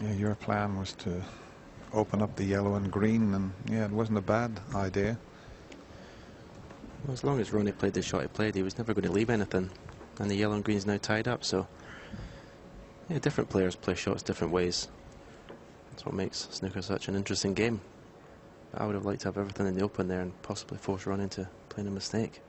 Yeah, your plan was to open up the yellow and green, and yeah, it wasn't a bad idea. Well, as long as Ronnie played the shot he played, he was never going to leave anything, and the yellow and green's now tied up. So yeah, different players play shots different ways. That's what makes snooker such an interesting game. I would have liked to have everything in the open there and possibly force Ronnie into playing a mistake.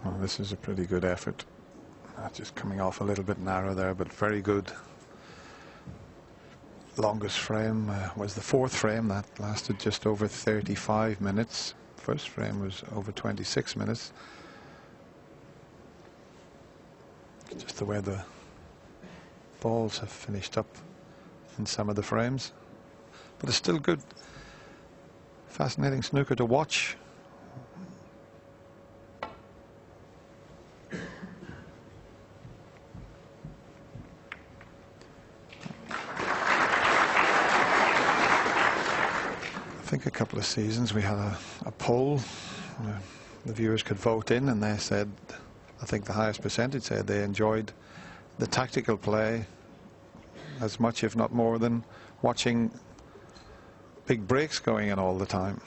Well, this is a pretty good effort. Just coming off a little bit narrow there, but very good. Longest frame was the fourth frame. That lasted just over 35 minutes. First frame was over 26 minutes. Just the way the balls have finished up in some of the frames. But it's still good. Fascinating snooker to watch. I think a couple of seasons we had a poll. The viewers could vote in, and they said, I think the highest percentage said they enjoyed the tactical play as much, if not more, than watching big breaks going in all the time.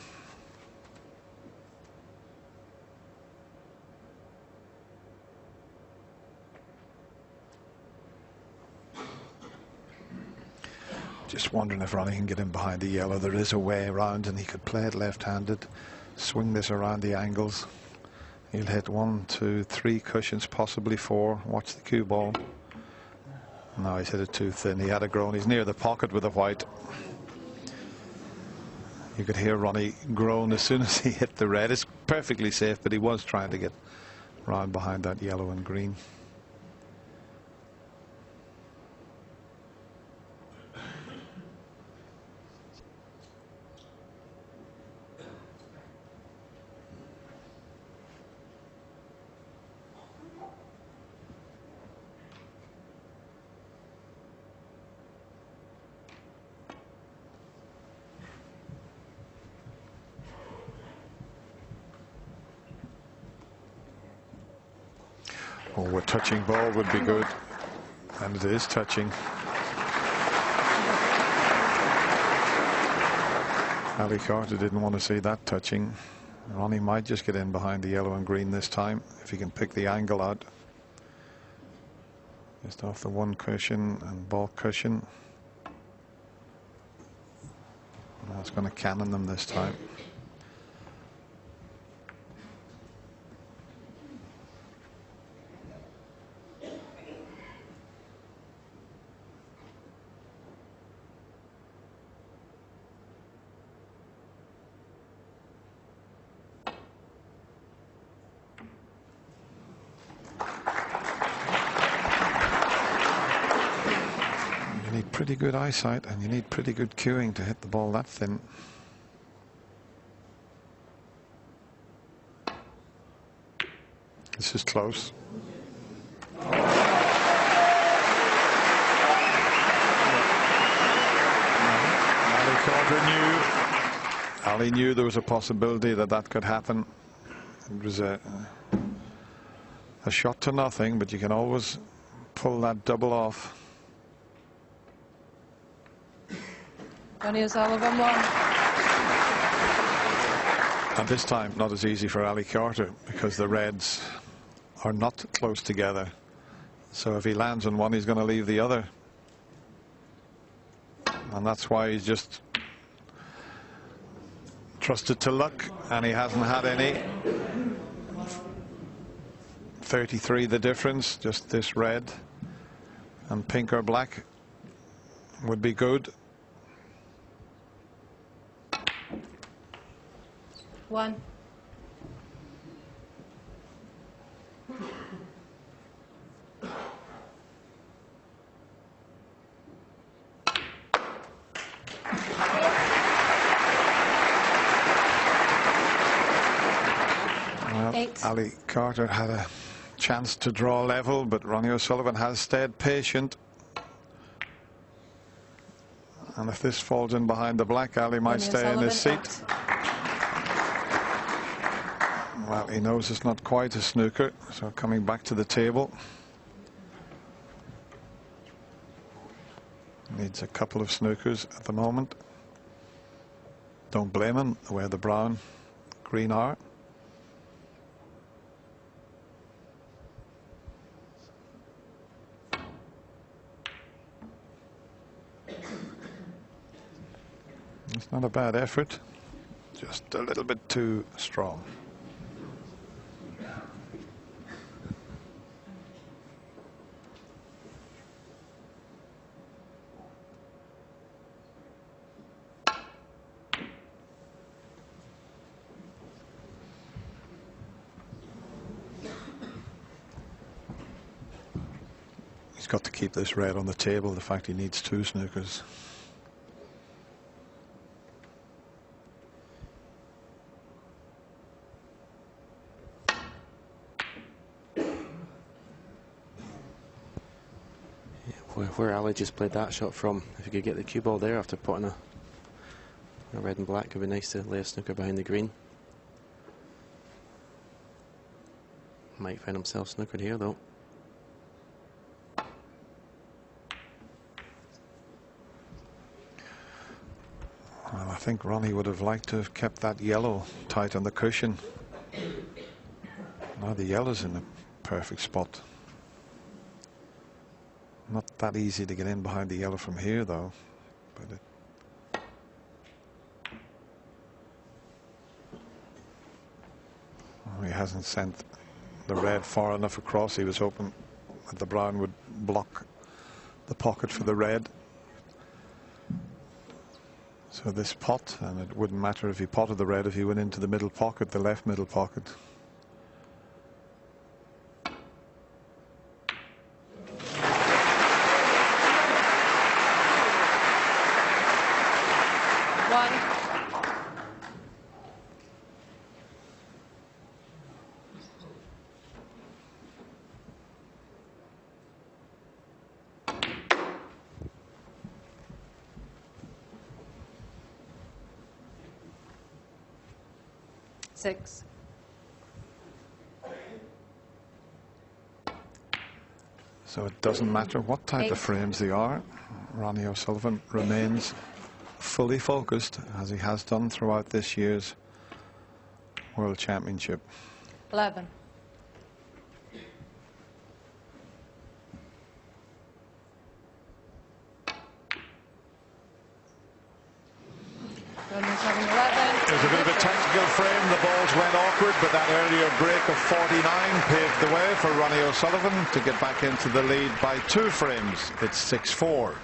Just wondering if Ronnie can get in behind the yellow. There is a way around, and he could play it left-handed, swing this around the angles. He'll hit 1, 2, 3 cushions, possibly 4. Watch the cue ball. No, he's hit it too thin. He had a groan. He's near the pocket with the white. You could hear Ronnie groan as soon as he hit the red. It's perfectly safe, but he was trying to get round behind that yellow and green. Oh, a touching ball would be good, and it is touching. Ali Carter didn't want to see that touching. Ronnie might just get in behind the yellow and green this time if he can pick the angle out. Just off the one cushion and ball cushion. That's going to cannon them this time. Pretty good eyesight, and you need pretty good cueing to hit the ball that thin. This is close. Ali knew there was a possibility that that could happen. It was a shot to nothing, but you can always pull that double off. Ronnie O'Sullivan 1. And this time not as easy for Ali Carter because the reds are not close together. So if he lands on one, he's going to leave the other. And that's why he's just trusted to luck, and he hasn't had any. 33 the difference, just this red and pink or black would be good. 1. Well, 8. Ali Carter had a chance to draw level, but Ronnie O'Sullivan has stayed patient. And if this falls in behind the black, Ali might stay in his seat. Well, he knows it's not quite a snooker, so coming back to the table. Needs a couple of snookers at the moment. Don't blame him where the brown, green are. It's not a bad effort, just a little bit too strong. He's got to keep this red on the table, the fact he needs 2 snookers. Where Ali just played that shot from, if you could get the cue ball there after putting a red and black, it would be nice to lay a snooker behind the green. Might find himself snookered here though. Well, I think Ronnie would have liked to have kept that yellow tight on the cushion. Now the yellow's in the perfect spot. Not that easy to get in behind the yellow from here, though. But he hasn't sent the red far enough across. He was hoping that the brown would block the pocket for the red. So this pot, and it wouldn't matter if he potted the red if he went into the middle pocket, the left middle pocket. Six. So it doesn't matter what type of frames they are. Ronnie O'Sullivan remains fully focused, as he has done throughout this year's World Championship. 11. There's a bit of a technical frame. The balls went awkward, but that earlier break of 49 paved the way for Ronnie O'Sullivan to get back into the lead by 2 frames. It's 6-4.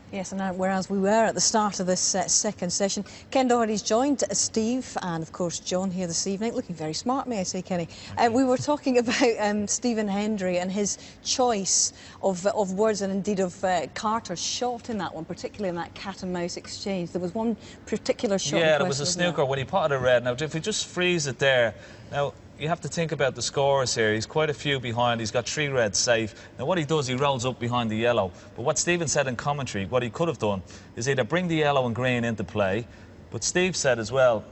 Yes, and whereas we were at the start of this second session, Ken Doherty's joined Steve and, of course, John here this evening. Looking very smart, may I say, Kenny. We were talking about Stephen Hendry and his choice of words and, indeed, of Carter's shot in that one, particularly in that cat-and-mouse exchange. There was one particular shot. Yeah, there was a snooker when he potted a red. Now, if he just frees it there... Now, you have to think about the scorers here. He's quite a few behind. He's got 3 reds safe. Now, what he does, he rolls up behind the yellow. But what Stephen said in commentary, what he could have done is either bring the yellow and green into play. But Steve said as well,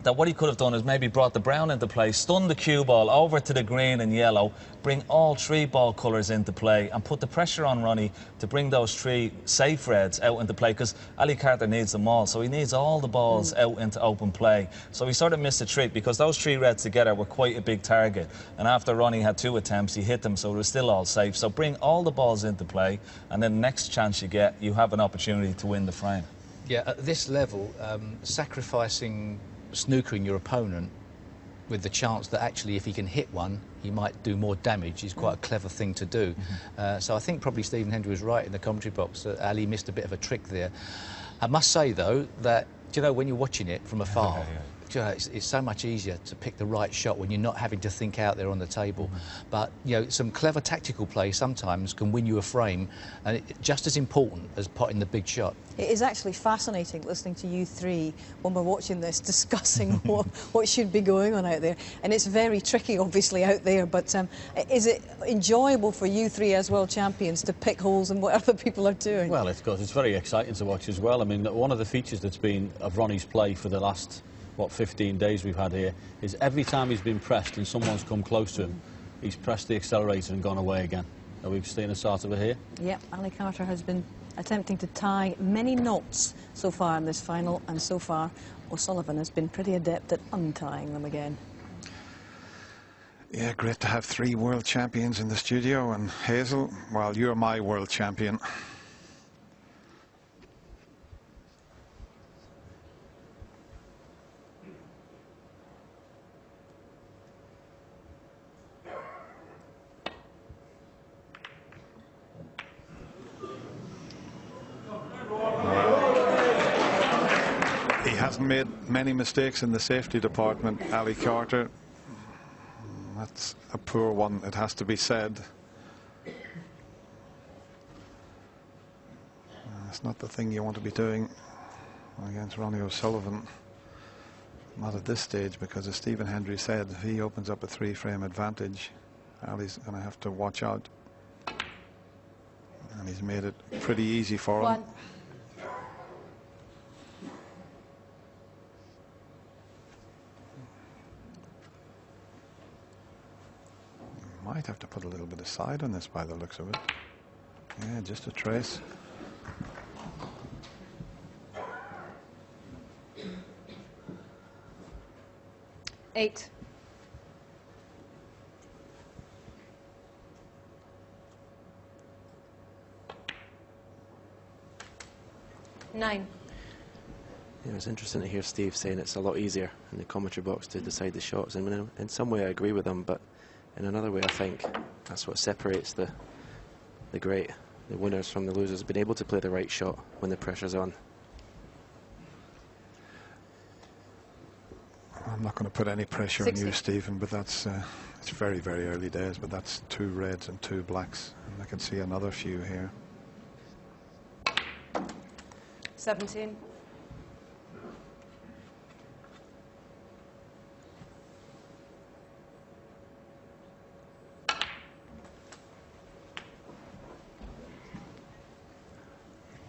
that what he could have done is maybe brought the brown into play, stun the cue ball over to the green and yellow, bring all three ball colours into play and put the pressure on Ronnie to bring those three safe reds out into play, because Ali Carter needs them all, so he needs all the balls out into open play. So he sort of missed a trick, because those three reds together were quite a big target, and after Ronnie had 2 attempts he hit them, so it was still all safe. So bring all the balls into play, and then the next chance you get, you have an opportunity to win the frame. Yeah, at this level, sacrificing snookering your opponent with the chance that actually if he can hit one he might do more damage is quite a clever thing to do. So I think probably Stephen Hendry was right in the commentary box that Ali missed a bit of a trick there. I must say though that, you know, when you're watching it from afar, you know, it's so much easier to pick the right shot when you're not having to think out there on the table. But you know, some clever tactical play sometimes can win you a frame, and it's just as important as potting the big shot. It is actually fascinating listening to you three when we're watching this, discussing what should be going on out there. And it's very tricky, obviously, out there. But is it enjoyable for you three as world champions to pick holes in what other people are doing? Well, it's very exciting to watch as well. I mean, one of the features that's been of Ronnie's play for the last, what, 15 days we've had here, is every time he's been pressed and someone's come close to him, he's pressed the accelerator and gone away again. Are we seeing a start of it here? Yep, Ali Carter has been attempting to tie many knots so far in this final, and so far O'Sullivan has been pretty adept at untying them again. Yeah, great to have 3 world champions in the studio, and Hazel, well, you're my world champion. He hasn't made many mistakes in the safety department, Ali Carter. That's a poor one, it has to be said. It's not the thing you want to be doing against Ronnie O'Sullivan. Not at this stage, because as Stephen Hendry said, if he opens up a 3-frame advantage, Ali's going to have to watch out. And he's made it pretty easy for him. Might have to put a little bit of side on this by the looks of it. Yeah, just a trace. Eight. Nine. Yeah, it's interesting to hear Steve saying it's a lot easier in the commentary box to decide the shots. I mean, in some way I agree with him, but in another way I think that's what separates the winners from the losers, being able to play the right shot when the pressure's on. I'm not going to put any pressure 60. on you, Stephen, but that's it's very, very early days, but that's 2 reds and 2 blacks, and I can see another few here. 17.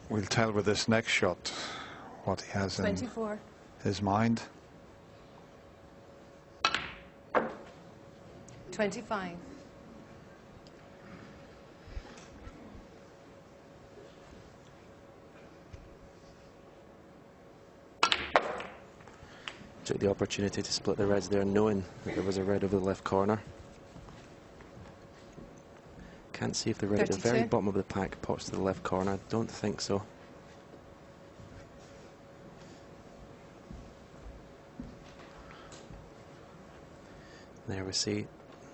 We'll tell with this next shot what he has 24. in his mind. 25. Took the opportunity to split the reds there, knowing that there was a red over the left corner. Can't see if the red at the very 32. bottom of the pack pops to the left corner. Don't think so. There we see.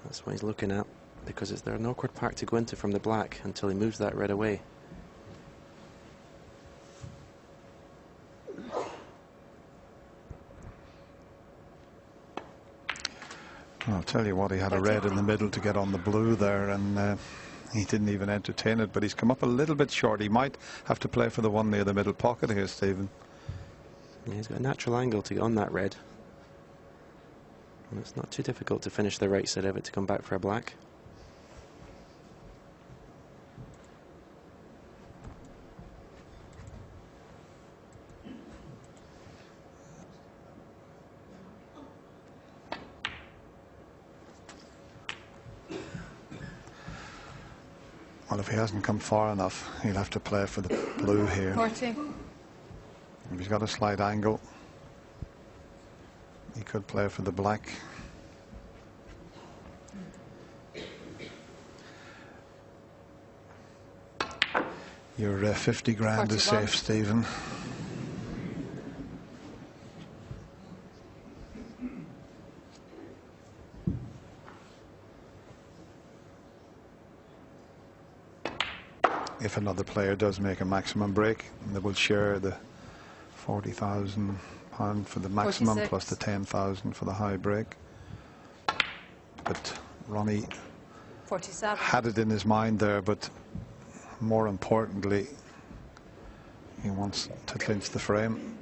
That's what he's looking at, because it's there an awkward pack to go into from the black until he moves that red away. I'll tell you what, he had a red in the middle to get on the blue there, and he didn't even entertain it, but he's come up a little bit short. He might have to play for the one near the middle pocket here, Stephen. Yeah, he's got a natural angle to get on that red. And it's not too difficult to finish the right side of it to come back for a black. Well, if he hasn't come far enough, he'll have to play for the blue here. 40. If he's got a slight angle, he could play for the black. Your 50 grand is 41. safe, Stephen. If another player does make a maximum break, they will share the £40,000 for the maximum 46. plus the 10,000 for the high break. But Ronnie 47. had it in his mind there, but more importantly, he wants to clinch the frame.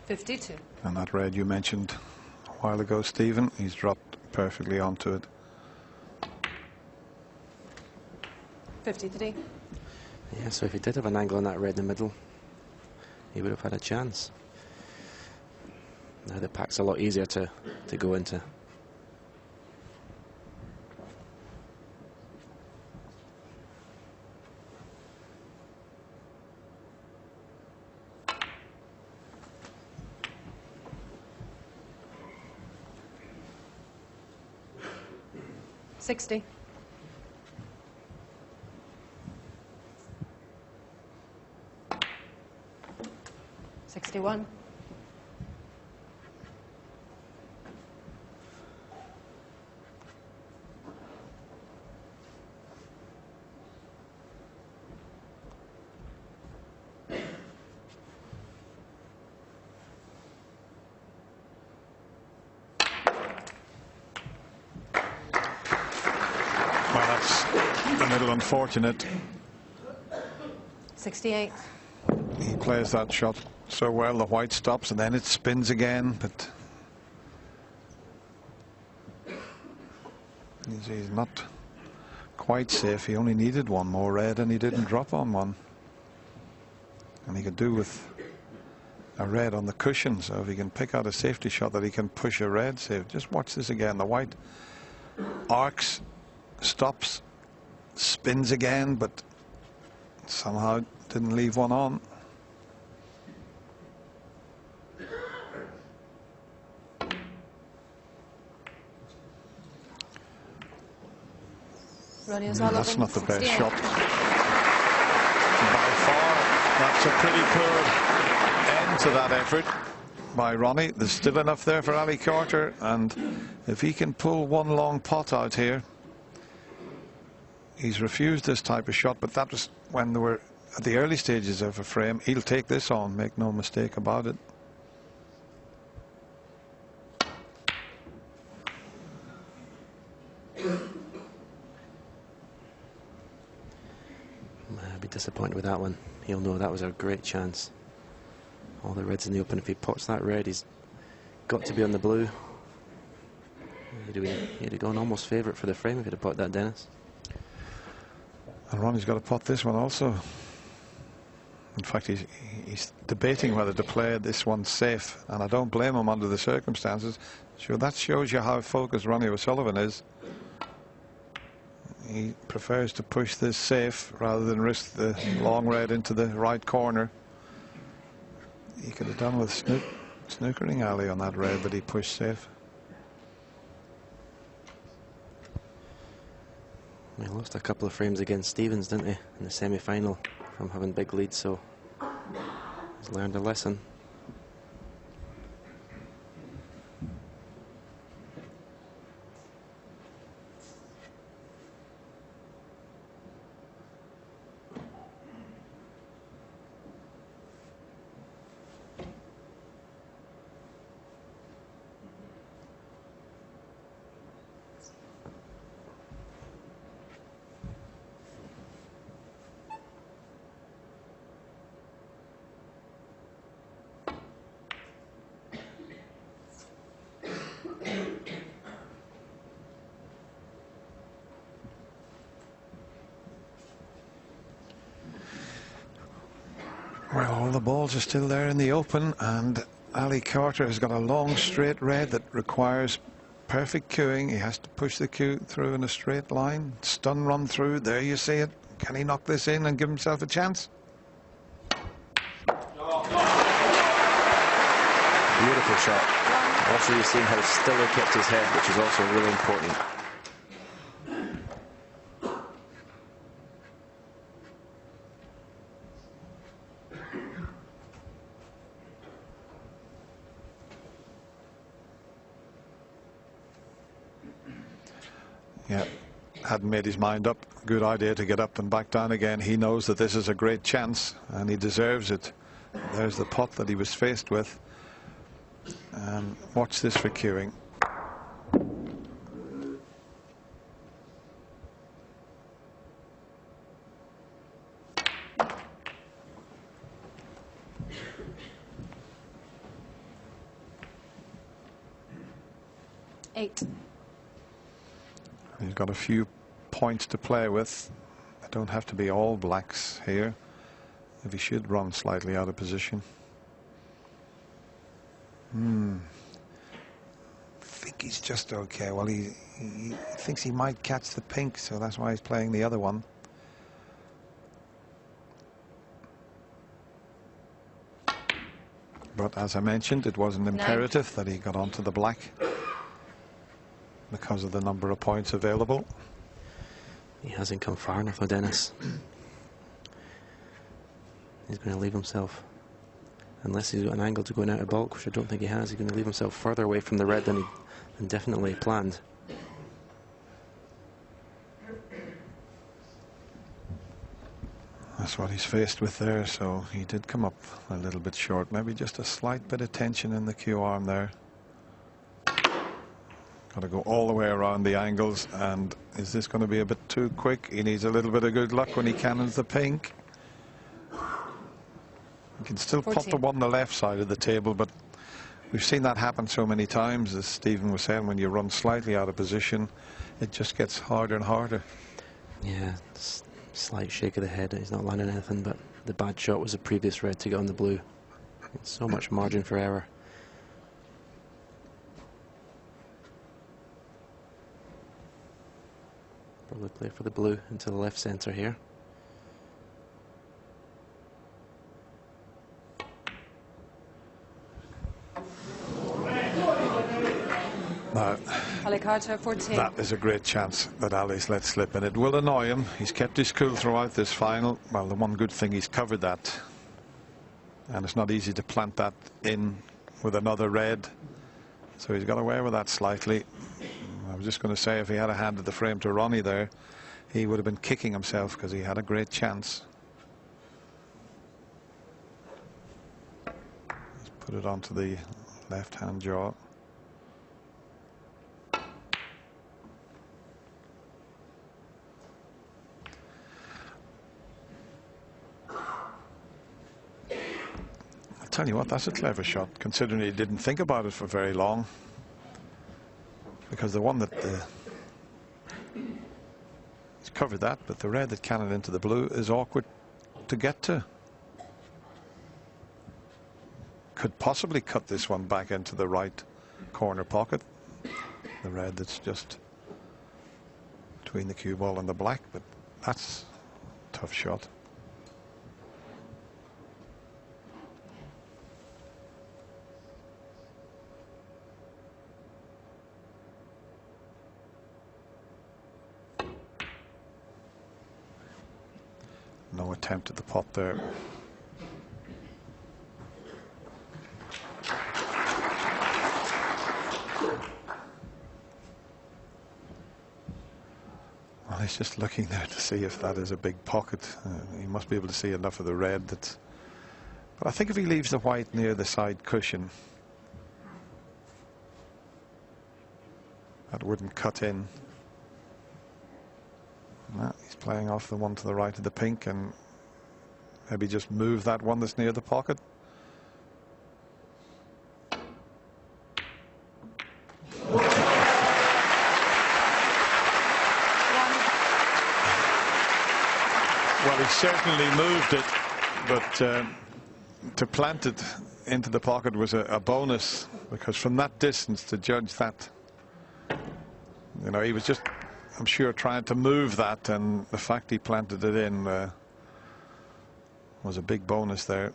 $52. And that red you mentioned a while ago, Stephen, he's dropped perfectly onto it. 53. Yeah, so if he did have an angle on that red in the middle, he would have had a chance. Now the pack's a lot easier to go into. $60. 61. Well, that's a little unfortunate. 68. He plays that shot so well, the white stops and then it spins again, but he's not quite safe. He only needed one more red and he didn't drop on one. And he could do with a red on the cushion, so if he can pick out a safety shot that he can push a red save. Just watch this again. The white arcs, stops, spins again, but somehow didn't leave one on. Ronnie O'Sullivan. That's not the best 68. shot. By far, that's a pretty poor end to that effort by Ronnie. There's still enough there for Ali Carter, and if he can pull one long pot out here. He's refused this type of shot, but that was when they were at the early stages of a frame. He'll take this on, make no mistake about it. I'd be disappointed with that one. He'll know that was a great chance. All the reds in the open. If he pots that red, he's got to be on the blue. He'd have gone almost favourite for the frame if he'd have pot that, Dennis. And Ronnie's got to pot this one also. In fact, he's debating whether to play this one safe, and I don't blame him under the circumstances. Sure, that shows you how focused Ronnie O'Sullivan is. He prefers to push this safe rather than risk the long red into the right corner. He could have done with snookering Ali on that red, but he pushed safe. He lost a couple of frames against Stevens, didn't he, in the semi-final from having big leads, so he's learned a lesson. Well, all the balls are still there in the open, and Ali Carter has got a long straight red that requires perfect cueing. He has to push the cue through in a straight line. Stun run through. There you see it. Can he knock this in and give himself a chance? Beautiful shot. Also, you're seeing how still he kept his head, which is also really important. Yeah, hadn't made his mind up. Good idea to get up and back down again. He knows that this is a great chance and he deserves it. There's the pot that he was faced with. And watch this for cueing. Eight. He's got a few points to play with. They don't have to be all blacks here. If he should run slightly out of position. I think he's just okay. Well, he thinks he might catch the pink, so that's why he's playing the other one. But as I mentioned, it wasn't imperative that he got onto the black because of the number of points available. He hasn't come far enough, though, Dennis. He's going to leave himself, unless he's got an angle to going out of bulk, which I don't think he has. He's going to leave himself further away from the red than he definitely planned. That's what he's faced with there, so he did come up a little bit short. Maybe just a slight bit of tension in the cue arm there. Got to go all the way around the angles, and is this going to be a bit too quick? He needs a little bit of good luck when he cannons the pink. He can still 14. pop the one on the left side of the table, but we've seen that happen so many times, as Stephen was saying, when you run slightly out of position, it just gets harder and harder. Yeah, slight shake of the head. He's not landing anything, but the bad shot was the previous red to get on the blue. So much margin for error. Probably play for the blue into the left centre here. Now, Ali Carter, 14. that is a great chance that Ali's let slip, and it will annoy him. He's kept his cool throughout this final. Well, the one good thing, he's covered that, and it's not easy to plant that in with another red, so he's got away with that slightly. I was just going to say, if he had a hand at the frame to Ronnie there, he would have been kicking himself because he had a great chance. Let's put it onto the left-hand jaw. I'll tell you what, that's a clever shot, considering he didn't think about it for very long. Because the one that he's covered that, but the red that cannoned into the blue is awkward to get to. Could possibly cut this one back into the right corner pocket. The red that's just between the cue ball and the black, but that's a tough shot. No attempt at the pot there. Well, he's just looking there to see if that is a big pocket. He must be able to see enough of the red. But I think if he leaves the white near the side cushion, that wouldn't cut in. No, he's playing off the one to the right of the pink, and maybe just move that one that's near the pocket. Well, he certainly moved it, but to plant it into the pocket was a bonus, because from that distance to judge that, you know, he was just, I'm sure, trying to move that, and the fact he planted it in was a big bonus there.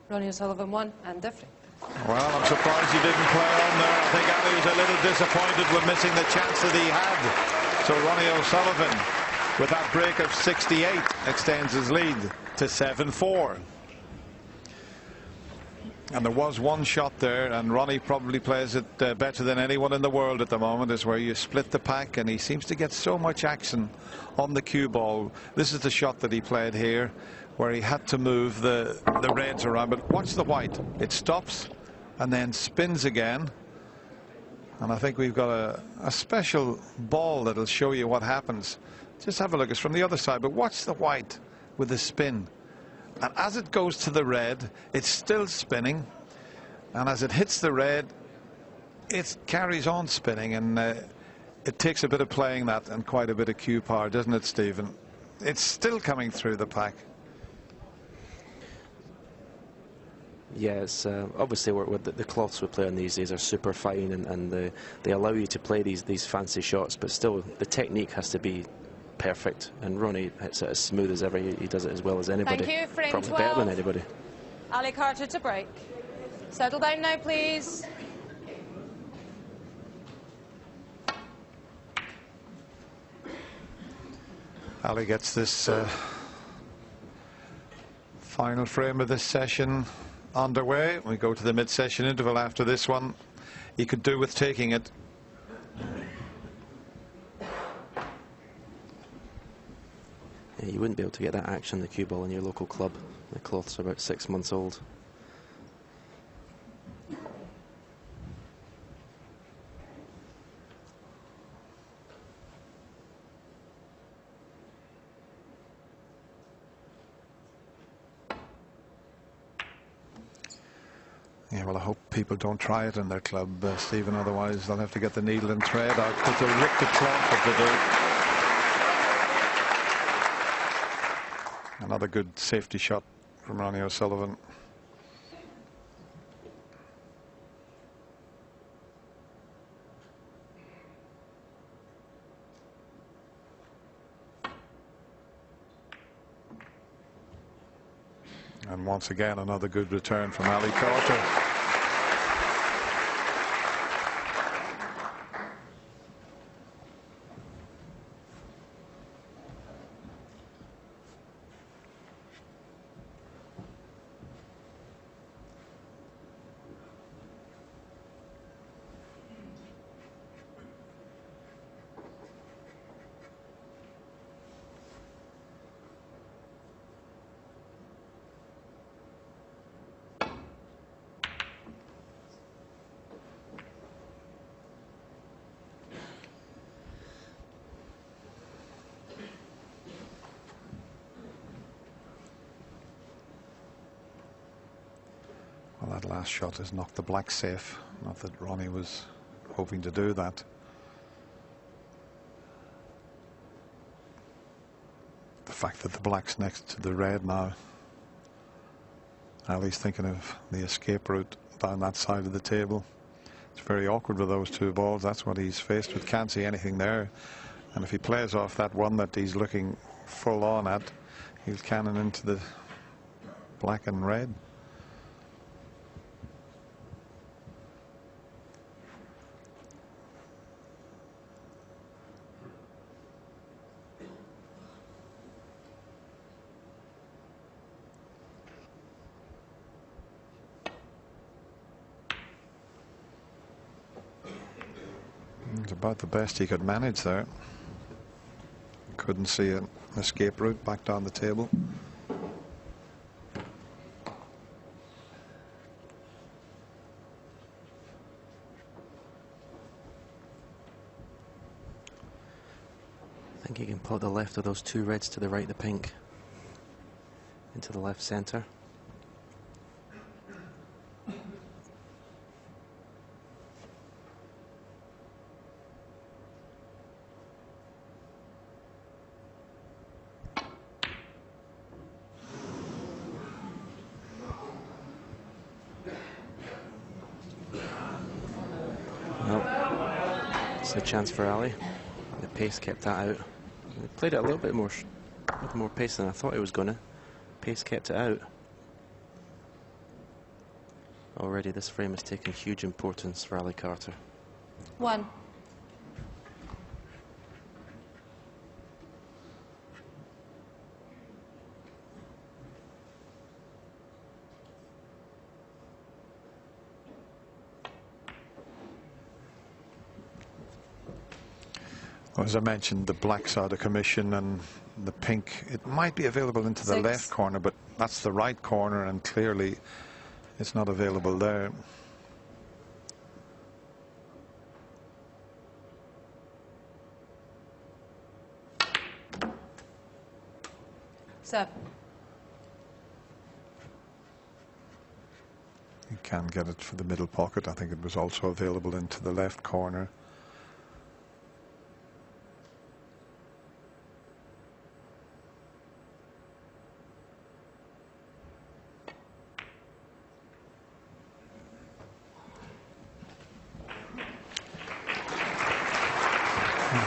Ronnie O'Sullivan won and different. Well, I'm surprised he didn't play on there. I think Ali was a little disappointed with missing the chance that he had. So Ronnie O'Sullivan, with that break of 68, extends his lead to 7-4. And there was one shot there, and Ronnie probably plays it better than anyone in the world at the moment, is where you split the pack, and he seems to get so much action on the cue ball. This is the shot that he played here, where he had to move the reds around. But watch the white. It stops and then spins again. And I think we've got a special ball that'll show you what happens. Just have a look. It's from the other side. But watch the white with the spin. And as it goes to the red, it's still spinning. And as it hits the red, it carries on spinning. And it takes a bit of playing that and quite a bit of cue power, doesn't it, Stephen? It's still coming through the pack. Yes, obviously the cloths we play on these days are super fine, and they allow you to play these fancy shots, but still the technique has to be perfect, and Ronnie hits it as smooth as ever. He does it as well as anybody. Thank you, frame probably 12. better than anybody. Ali Carter to break. Settle down now, please. Ali gets this final frame of this session underway. We go to the mid-session interval after this one. He could do with taking it. Yeah, you wouldn't be able to get that action on the cue ball in your local club. The cloths are about 6 months old. Yeah, well, I hope people don't try it in their club, Stephen, otherwise they'll have to get the needle and thread out, because they'll rip the cloth if they do. Another good safety shot from Ronnie O'Sullivan. And once again, another good return from Ali Carter. Well, that last shot has knocked the black safe. Not that Ronnie was hoping to do that. The fact that the black's next to the red now. Ali's thinking of the escape route down that side of the table. It's very awkward with those two balls. That's what he's faced with. Can't see anything there. And if he plays off that one that he's looking full on at, he'll cannon into the black and red. It's about the best he could manage there. Couldn't see an escape route back down the table. I think he can put the left of those two reds to the right of the pink into the left centre. That's a chance for Ali. The pace kept that out. He played it a little bit more, with more pace than I thought he was going to. Pace kept it out. Already this frame has taken huge importance for Ali Carter. 1. As I mentioned, the black's out of commission and the pink, it might be available into the 6. left corner, but that's the right corner and clearly it's not available there. Seven. You can get it for the middle pocket. I think it was also available into the left corner.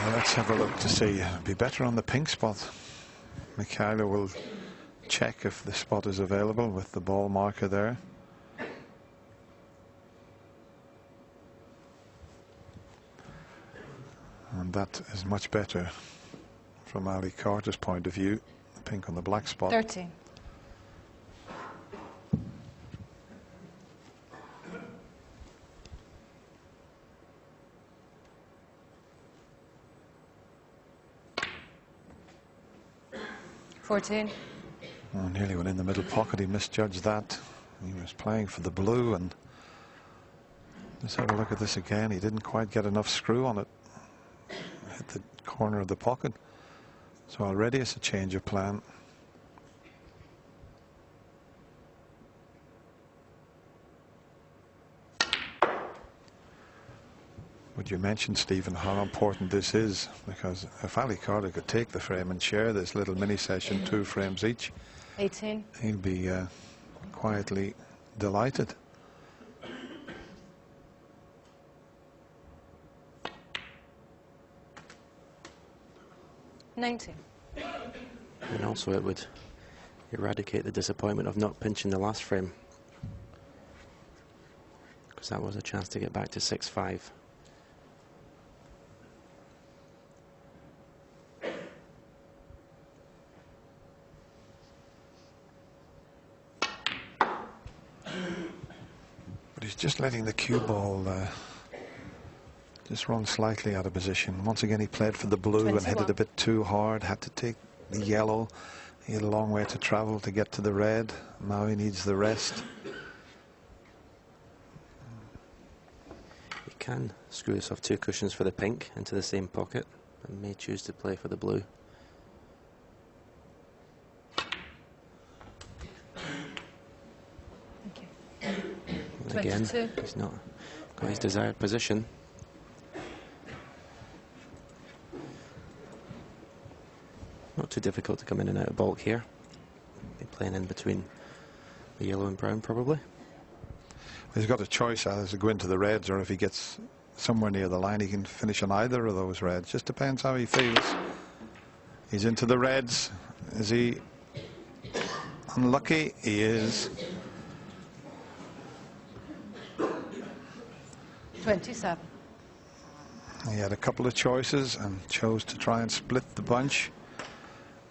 Let's have a look to see. Be better on the pink spot. Michaela will check if the spot is available with the ball marker there. And that is much better from Ali Carter's point of view. The pink on the black spot. 13. Oh, nearly went in the middle pocket. He misjudged that. He was playing for the blue, and let's have a look at this again. He didn't quite get enough screw on it. Hit the corner of the pocket. So already it's a change of plan. But you mentioned, Stephen, how important this is, because if Ali Carter could take the frame and share this little mini session, 2 frames each, 18. he'll be quietly delighted. $19. And also it would eradicate the disappointment of not pinching the last frame, because that was a chance to get back to 6-5. But he's just letting the cue ball just run slightly out of position. Once again, he played for the blue 21. and hit it a bit too hard, had to take the yellow. He had a long way to travel to get to the red. Now he needs the rest. You can screw yourself 2 cushions for the pink into the same pocket, and may choose to play for the blue. And again, 22. he's not got his desired position. Not too difficult to come in and out of bulk here. Be playing in between the yellow and brown probably. He's got a choice either to go into the reds, or if he gets somewhere near the line, he can finish on either of those reds. Just depends how he feels. He's into the reds. Is he unlucky? He is. 27. He had a couple of choices and chose to try and split the bunch.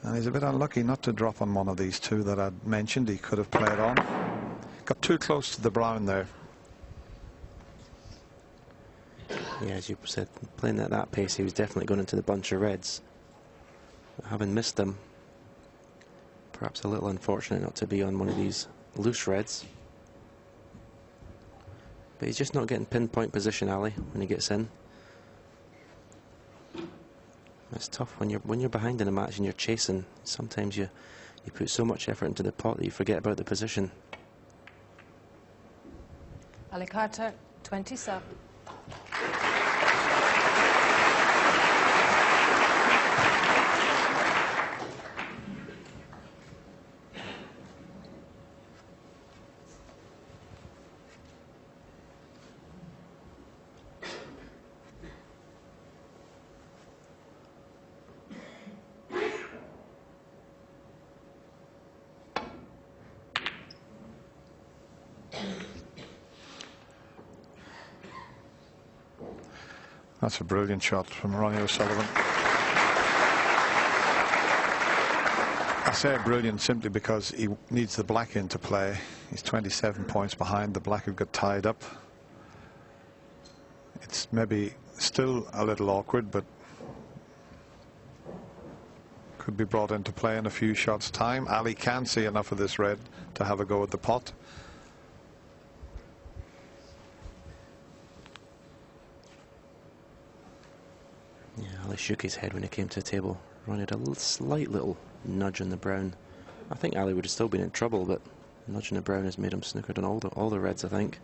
And he's a bit unlucky not to drop on one of these 2 that I'd mentioned. He could have played on. Got too close to the brown there. Yeah, as you said, playing at that pace, he was definitely going into the bunch of reds. But having missed them, perhaps a little unfortunate not to be on one of these loose reds. But he's just not getting pinpoint position, Ali, when he gets in. It's tough when you're behind in a match and you're chasing. Sometimes you put so much effort into the pot that you forget about the position. Ali Carter, 27. That's a brilliant shot from Ronnie O'Sullivan. I say brilliant simply because he needs the black into play. He's 27 points behind. The black have got tied up. It's maybe still a little awkward, but could be brought into play in a few shots' time. Ali can see enough of this red to have a go at the pot. Yeah, Ali shook his head when he came to the table. Ronnie had a slight little nudge on the brown. I think Ali would have still been in trouble, but nudging the brown has made him snookered on all the reds, I think.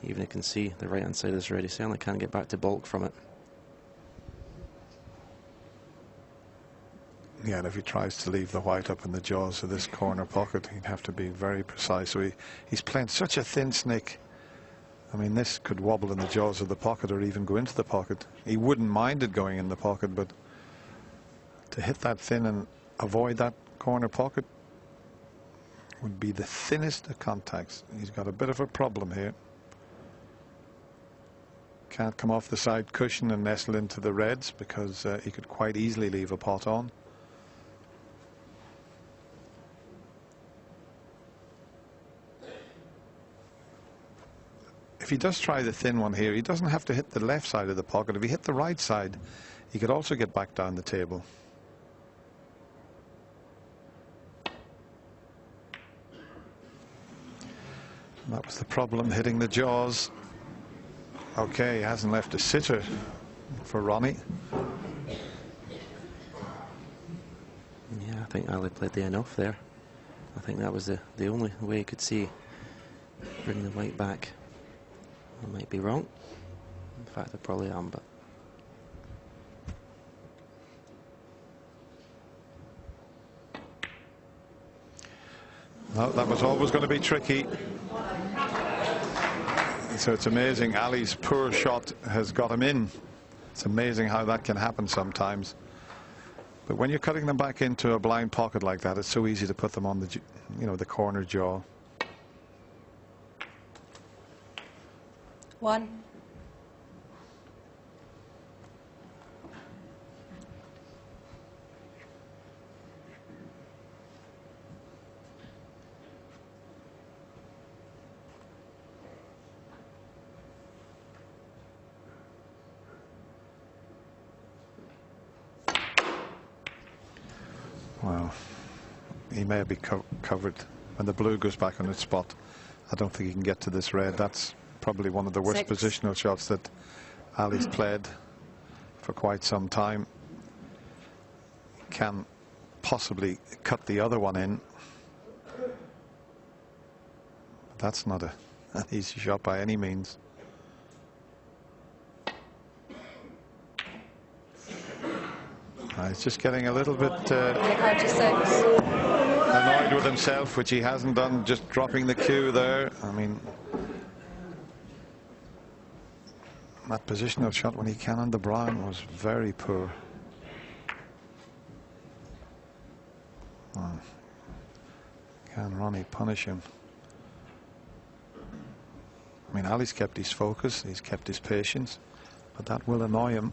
Even you can see the right hand side of this red, he certainly can't get back to bulk from it. Yeah, and if he tries to leave the white up in the jaws of this corner pocket, he'd have to be very precise. So he's playing such a thin snake. I mean, this could wobble in the jaws of the pocket or even go into the pocket. He wouldn't mind it going in the pocket, but to hit that thin and avoid that corner pocket would be the thinnest of contacts. He's got a bit of a problem here. Can't come off the side cushion and nestle into the reds because he could quite easily leave a pot on. If he does try the thin one here, he doesn't have to hit the left side of the pocket. If he hit the right side, he could also get back down the table. And that was the problem, hitting the jaws. Okay, he hasn't left a sitter for Ronnie. Yeah, I think Ali played the enough there. I think that was the only way he could see bringing the white back. I might be wrong. In fact, I probably am, but no, that was always going to be tricky. So it's amazing. Ali's poor shot has got him in. It's amazing how that can happen sometimes. But when you're cutting them back into a blind pocket like that, it's so easy to put them on the, the corner jaw. 1. Well, he may be covered when the blue goes back on its spot. I don't think he can get to this red. That's probably one of the worst 6. positional shots that Ali's played for quite some time. Can possibly cut the other one in. That's not an easy shot by any means. He's just getting a little bit annoyed with himself, which he hasn't done, just dropping the cue there. I mean, that positional shot when he cannoned the brown was very poor. Can Ronnie punish him? I mean, Ali's kept his focus, he's kept his patience, but that will annoy him.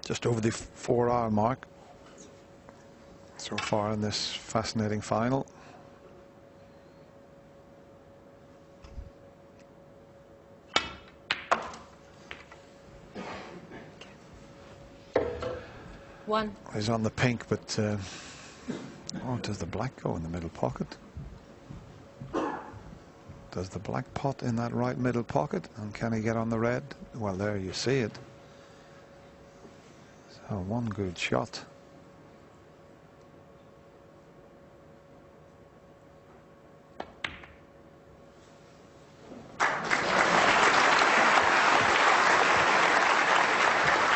Just over the 4-hour mark so far in this fascinating final. One. He's on the pink, but oh, does the black go in the middle pocket? Does the black pot in that right middle pocket? And can he get on the red? Well, there you see it. So one good shot.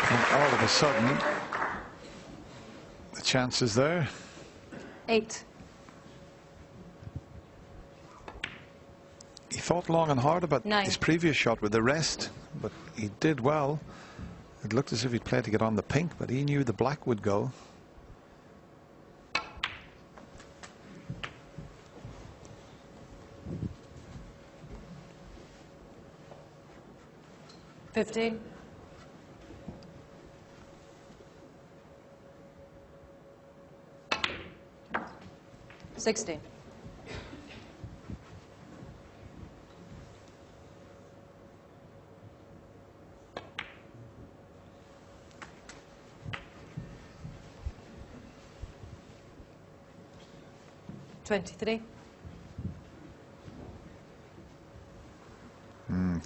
And all of a sudden, the chance is there. 8. He thought long and hard about 9. his previous shot with the rest, but he did well. It looked as if he'd played to get on the pink, but he knew the black would go. $15. 16. $23.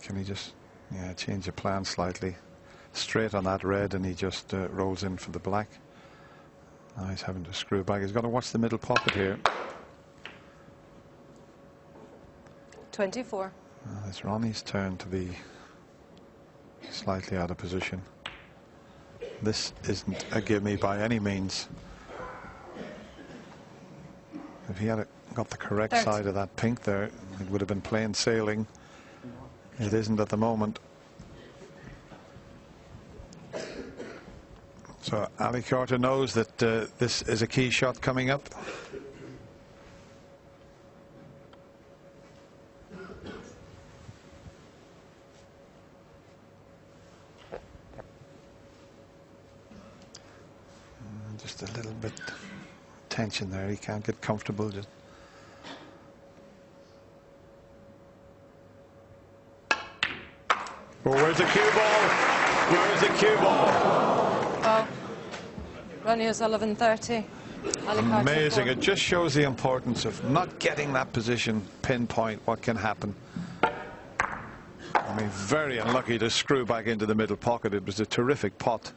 Can he just change the plan slightly? Straight on that red, and he just rolls in for the black. Now he's having to screw back. He's got to watch the middle pocket here. 24. It's Ronnie's turn to be slightly out of position. This isn't a gimme by any means. If he had got the correct 30. side of that pink there, it would have been plain sailing. It isn't at the moment. So Ali Carter knows that this is a key shot coming up. Just a little bit tension there. He can't get comfortable. Just where's the cue ball? Where's the cue ball? Oh. Ronnie O'Sullivan 30. Ali Carter Amazing. 4. It just shows the importance of not getting that position pinpoint what can happen. I mean, very unlucky to screw back into the middle pocket. It was a terrific pot.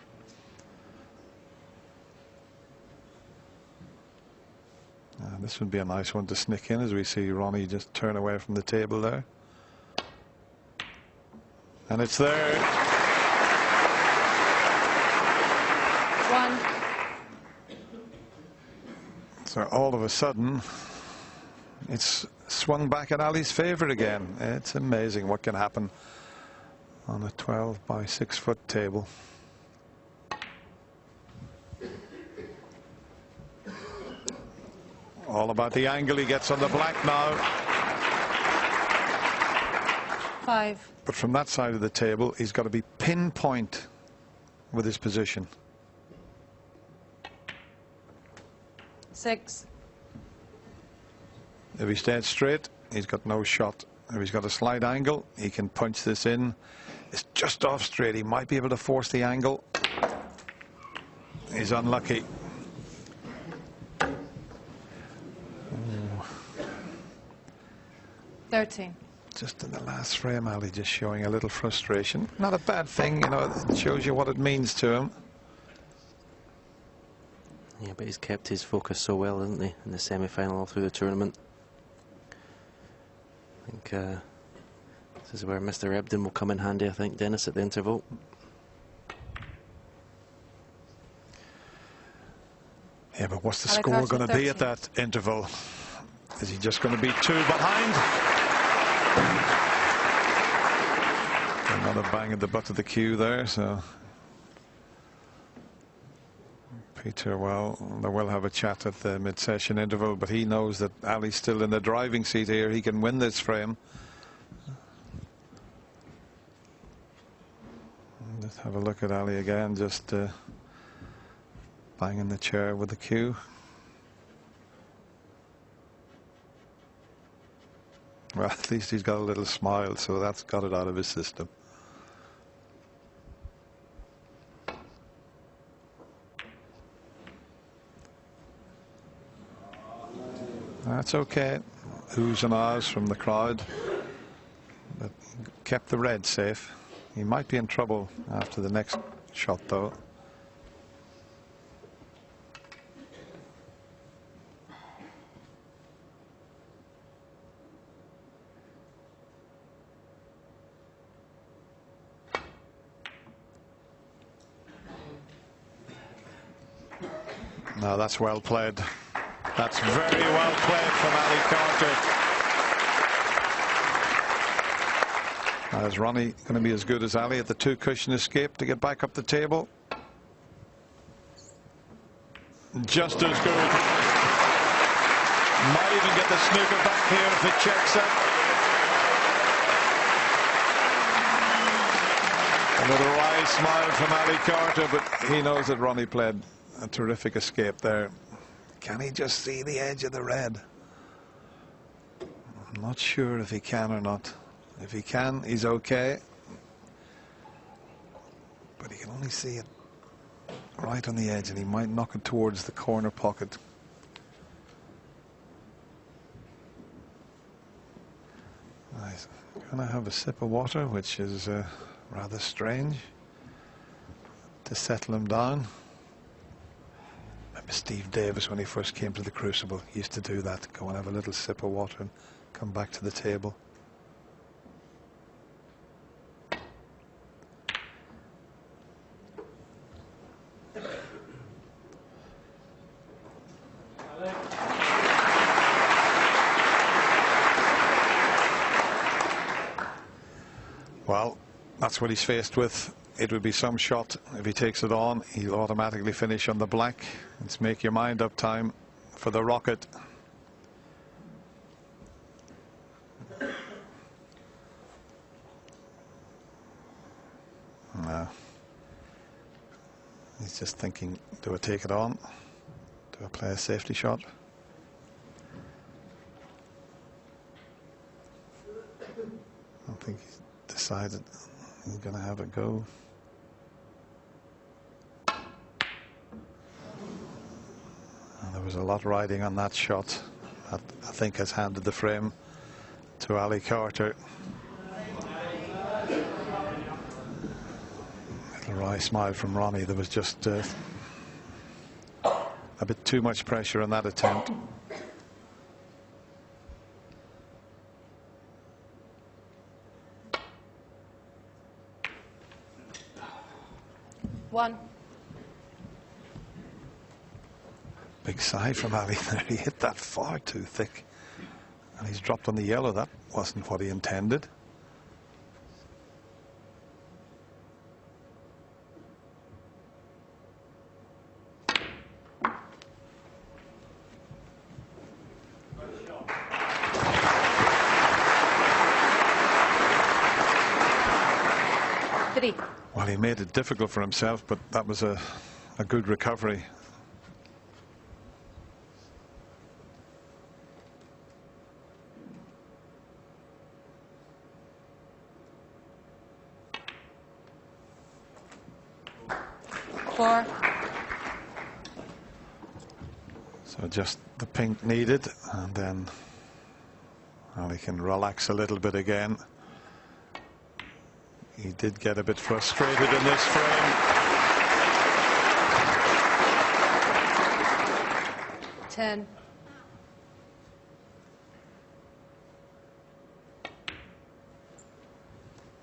This would be a nice one to sneak in as we see Ronnie just turn away from the table there. And it's there. 1. So all of a sudden, it's swung back in Ali's favour again. It's amazing what can happen on a 12 by 6 foot table. All about the angle he gets on the black now. 5. But from that side of the table, he's got to be pinpoint with his position. 6. If he stays straight, he's got no shot. If he's got a slight angle, he can punch this in. It's just off straight. He might be able to force the angle. He's unlucky. 13. Just in the last frame, Ali just showing a little frustration. Not a bad thing, you know, it shows you what it means to him. Yeah, but he's kept his focus so well, hasn't he, in the semi-final all through the tournament. I think this is where Mr. Ebden will come in handy, I think, Dennis, at the interval. Yeah, but what's the score going to be at that interval? Is he just going to be 2 behind? Another bang at the butt of the cue there, so Peter, well, they will have a chat at the mid-session interval, but he knows that Ali's still in the driving seat here. He can win this frame. Let's have a look at Ali again, just banging the chair with the cue. Well, at least he's got a little smile, so that's got it out of his system. That's okay. Oohs and ahs from the crowd, but kept the red safe. He might be in trouble after the next shot, though. No, that's well played. That's very well played from Ali Carter. Now, is Ronnie going to be as good as Ali at the two-cushion escape to get back up the table? Just as good. Might even get the snooker back here if it checks up. Another wry smile from Ali Carter, but he knows that Ronnie played a terrific escape there. Can he just see the edge of the red? I'm not sure if he can or not. If he can, he's okay. But he can only see it right on the edge, and he might knock it towards the corner pocket. He's going to have a sip of water, which is rather strange, to settle him down. Remember Steve Davis, when he first came to the Crucible, he used to do that, go and have a little sip of water and come back to the table. Well, that's what he's faced with. It would be some shot. If he takes it on, he'll automatically finish on the black. It's make your mind up time for the rocket. No. He's just thinking, do I take it on? Do I play a safety shot? I don't think he's decided he's going to have a go. And there was a lot riding on that shot. That, I think, has handed the frame to Ali Carter. Little wry smile from Ronnie. There was just a bit too much pressure on that attempt. One. Big sigh from Ali there. He hit that far too thick. And he's dropped on the yellow. That wasn't what he intended. Three. Well, he made it difficult for himself, but that was a good recovery. Four. So just the pink needed, and then Ali can relax a little bit again. He did get a bit frustrated in this frame. 10.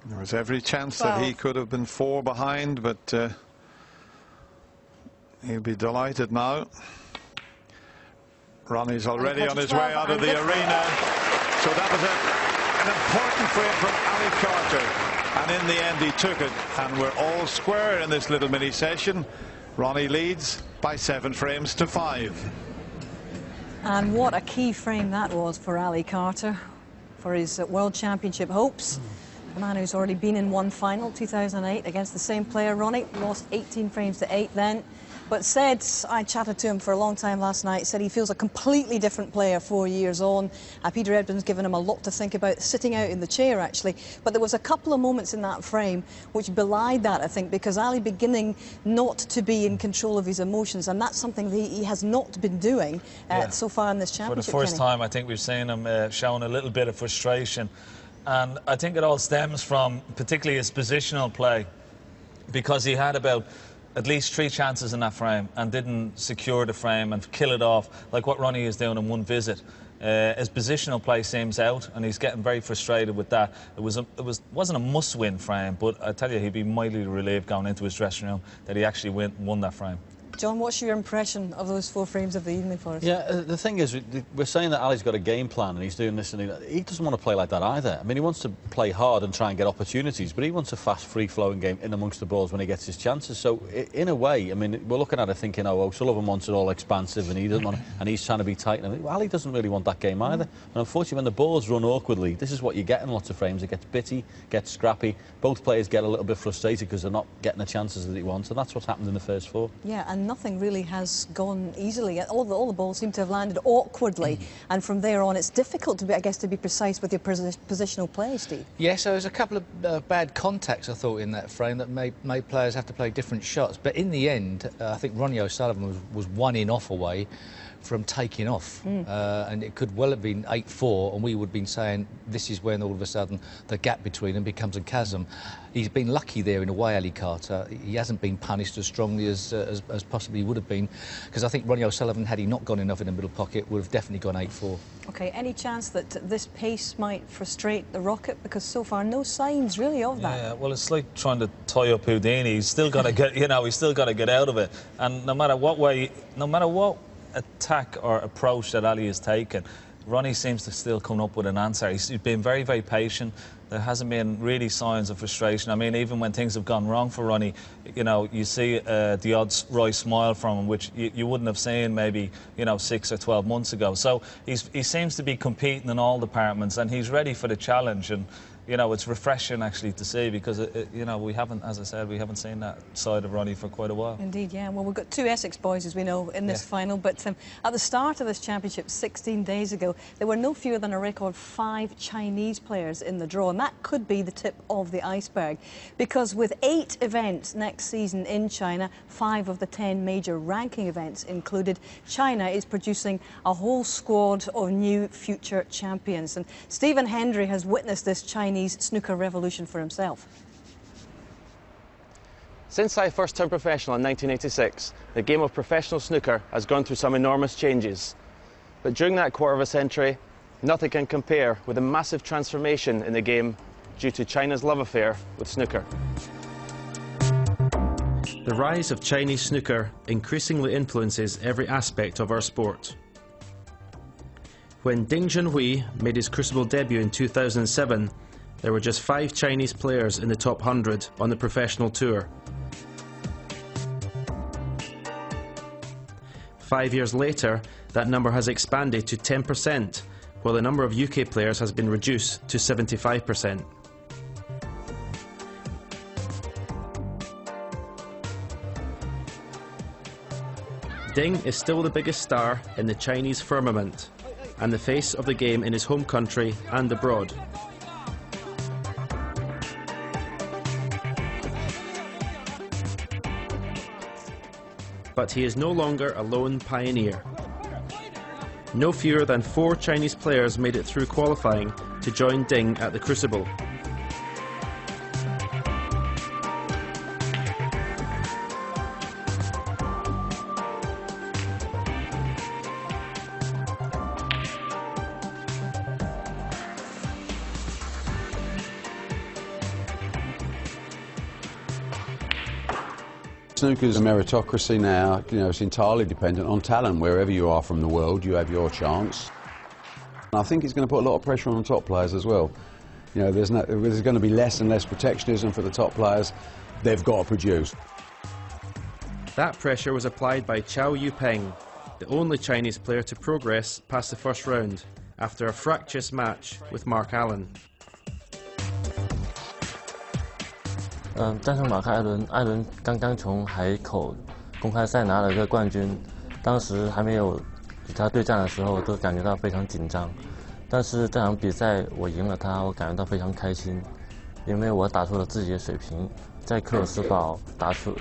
There was every chance that he could have been 4 behind, but he'll be delighted now. Ronnie's already on his way out of the arena. So that was an important frame from Ali Carter. And in the end, he took it. And we're all square in this little mini session. Ronnie leads by 7 frames to 5. And what a key frame that was for Ali Carter, for his World Championship hopes. The man who's already been in one final, 2008, against the same player, Ronnie. Lost 18 frames to 8 then. But said, I chatted to him for a long time last night, said he feels a completely different player 4 years on. Peter Edmonds given him a lot to think about, sitting out in the chair, actually. But there was a couple of moments in that frame which belied that, I think, because Ali beginning not to be in control of his emotions, and that's something that he has not been doing so far in this championship. For the first time, I think we've seen him showing a little bit of frustration. And I think it all stems from particularly his positional play, because he had about at least 3 chances in that frame and didn't secure the frame and kill it off like what Ronnie is doing in one visit. His positional play seems out, and he's getting very frustrated with that. It wasn't a must-win frame, but I tell you, he'd be mightily relieved going into his dressing room that he actually won that frame. John, what's your impression of those 4 frames of the evening for us? Yeah, the thing is, we're saying that Ali's got a game plan and he's doing this, and he doesn't want to play like that either. I mean, he wants to play hard and try and get opportunities, but he wants a fast, free-flowing game in amongst the balls when he gets his chances. So, in a way, I mean, we're looking at it thinking, oh, O'Sullivan wants it all expansive and he doesn't want to, and he's trying to be tight. And Ali doesn't really want that game either. And unfortunately, when the balls run awkwardly, this is what you get in lots of frames. It gets bitty, gets scrappy. Both players get a little bit frustrated because they're not getting the chances that he wants, and that's what's happened in the first 4. Yeah, and nothing really has gone easily. All the balls seem to have landed awkwardly, and from there on, it's difficult to be, I guess, to be precise with your positional play, Steve. Yeah, so there's a couple of bad contacts, I thought, in that frame that made players have to play different shots. But in the end, I think Ronnie O'Sullivan was 1 in off away from taking off, and it could well have been 8-4, and we would have been saying this is when all of a sudden the gap between them becomes a chasm. He's been lucky there in a way, Ali Carter. He hasn't been punished as strongly as possibly he would have been, because I think Ronnie O'Sullivan, had he not gone enough in the middle pocket, would have definitely gone 8-4. OK, any chance that this pace might frustrate the Rocket? Because so far, no signs really of that. Yeah, well, it's like trying to tie up Houdini. He's still got to get, you know, he's still got to get out of it. And no matter what way, no matter what attack or approach that Ali has taken, Ronnie seems to still come up with an answer. He's been very, very patient. There hasn't been really signs of frustration. I mean, even when things have gone wrong for Ronnie, you know, you see the odd wry smile from him, which you wouldn't have seen maybe, you know, 6 or 12 months ago. So he seems to be competing in all departments, and he's ready for the challenge. And you know, it's refreshing actually to see, because you know, we haven't, as I said, we haven't seen that side of Ronnie for quite a while. Indeed, yeah. Well, we've got 2 Essex boys, as we know, in this final, but at the start of this championship 16 days ago, there were no fewer than a record 5 Chinese players in the draw, and that could be the tip of the iceberg, because with 8 events next season in China, 5 of the 10 major ranking events included, China is producing a whole squad of new future champions, and Stephen Hendry has witnessed this Chinese snooker revolution for himself. Since I first turned professional in 1986, the game of professional snooker has gone through some enormous changes. But during that quarter of a century, nothing can compare with the massive transformation in the game due to China's love affair with snooker. The rise of Chinese snooker increasingly influences every aspect of our sport. When Ding Junhui made his Crucible debut in 2007, there were just 5 Chinese players in the top 100 on the professional tour. 5 years later, that number has expanded to 10%, while the number of UK players has been reduced to 75%. Ding is still the biggest star in the Chinese firmament, and the face of the game in his home country and abroad. But he is no longer a lone pioneer. No fewer than 4 Chinese players made it through qualifying to join Ding at the Crucible. Snooker's a meritocracy now. You know, it's entirely dependent on talent. Wherever you are from the world, you have your chance. And I think it's going to put a lot of pressure on the top players as well. You know, there's going to be less and less protectionism for the top players. They've got to produce. That pressure was applied by Chow Yu-peng, the only Chinese player to progress past the first round, after a fractious match with Mark Allen. 战胜马克·艾伦刚刚从海口公开赛拿了个冠军，当时还没有与他对战的时候，都感觉到非常紧张。但是这场比赛我赢了他，我感觉到非常开心，因为我打出了自己的水平，在克鲁斯堡打出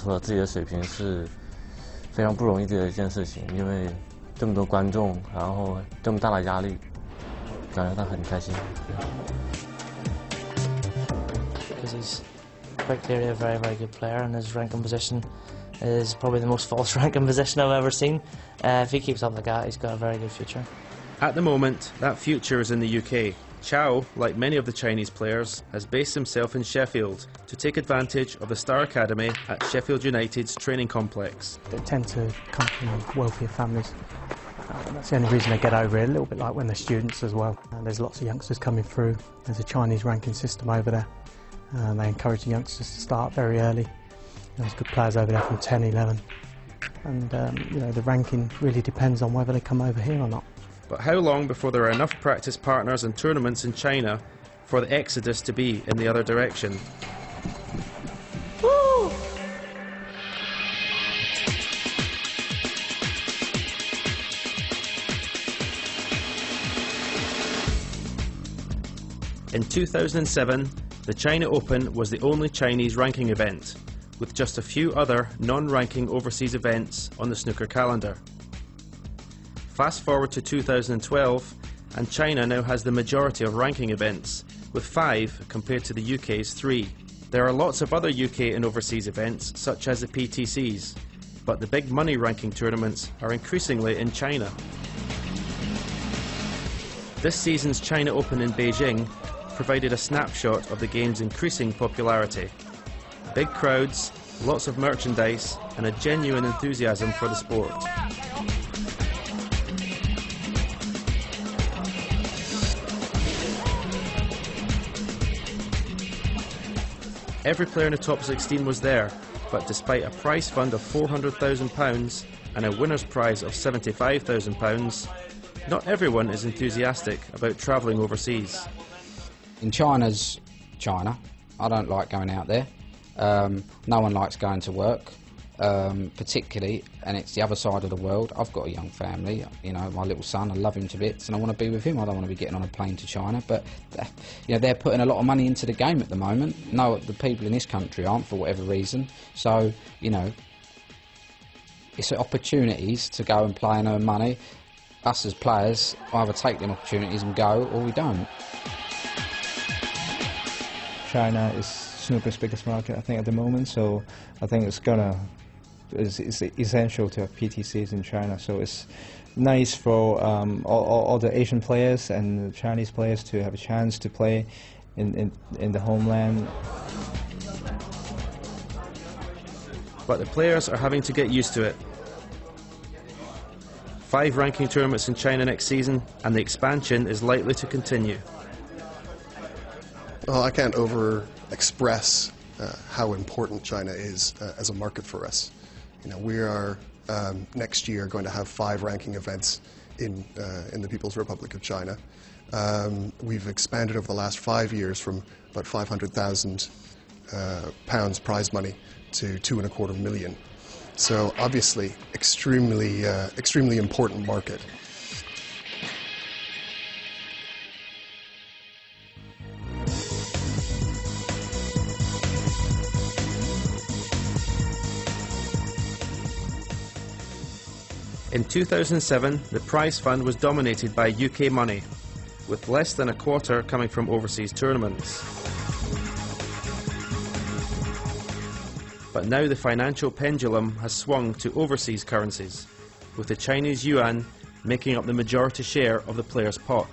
了自己的水平是非常不容易的一件事情，因为这么多观众，然后这么大的压力，感觉到很开心。 Because he's quite clearly a very, very good player, and his ranking position is probably the most false ranking position I've ever seen. If he keeps up like that, he's got a very good future. At the moment, that future is in the UK. Chow, like many of the Chinese players, has based himself in Sheffield to take advantage of the Star Academy at Sheffield United's training complex. They tend to come from wealthier families. That's the only reason they get over it, a little bit like when they're students as well. There's lots of youngsters coming through. There's a Chinese ranking system over there. They encourage the youngsters to start very early. There's good players over there from 10, 11. And you know, the ranking really depends on whether they come over here or not. But how long before there are enough practice partners and tournaments in China for the exodus to be in the other direction? Woo! In 2007, the China Open was the only Chinese ranking event, with just a few other non-ranking overseas events on the snooker calendar. Fast forward to 2012, and China now has the majority of ranking events, with 5 compared to the UK's 3. There are lots of other UK and overseas events, such as the PTCs, but the big money ranking tournaments are increasingly in China. This season's China Open in Beijing provided a snapshot of the game's increasing popularity. Big crowds, lots of merchandise, and a genuine enthusiasm for the sport. Every player in the top 16 was there, but despite a prize fund of £400,000 and a winner's prize of £75,000, not everyone is enthusiastic about travelling overseas. In China's China, I don't like going out there. No one likes going to work, particularly, and it's the other side of the world. I've got a young family, you know, my little son, I love him to bits and I want to be with him. I don't want to be getting on a plane to China, but you know, they're putting a lot of money into the game at the moment. No, the people in this country aren't, for whatever reason. So, you know, it's opportunities to go and play and earn money. Us as players either take them opportunities and go, or we don't. China is snooker's biggest market, I think, at the moment, so I think it's essential to have PTCs in China. So it's nice for all the Asian players and the Chinese players to have a chance to play in the homeland. But the players are having to get used to it. 5 ranking tournaments in China next season, and the expansion is likely to continue. Well, I can't over-express how important China is as a market for us. You know, we are next year going to have 5 ranking events in the People's Republic of China. We've expanded over the last 5 years from about £500,000 prize money to £2.25 million. So obviously, extremely important market. In 2007, the prize fund was dominated by UK money, with less than a quarter coming from overseas tournaments. But now the financial pendulum has swung to overseas currencies, with the Chinese yuan making up the majority share of the players' pot.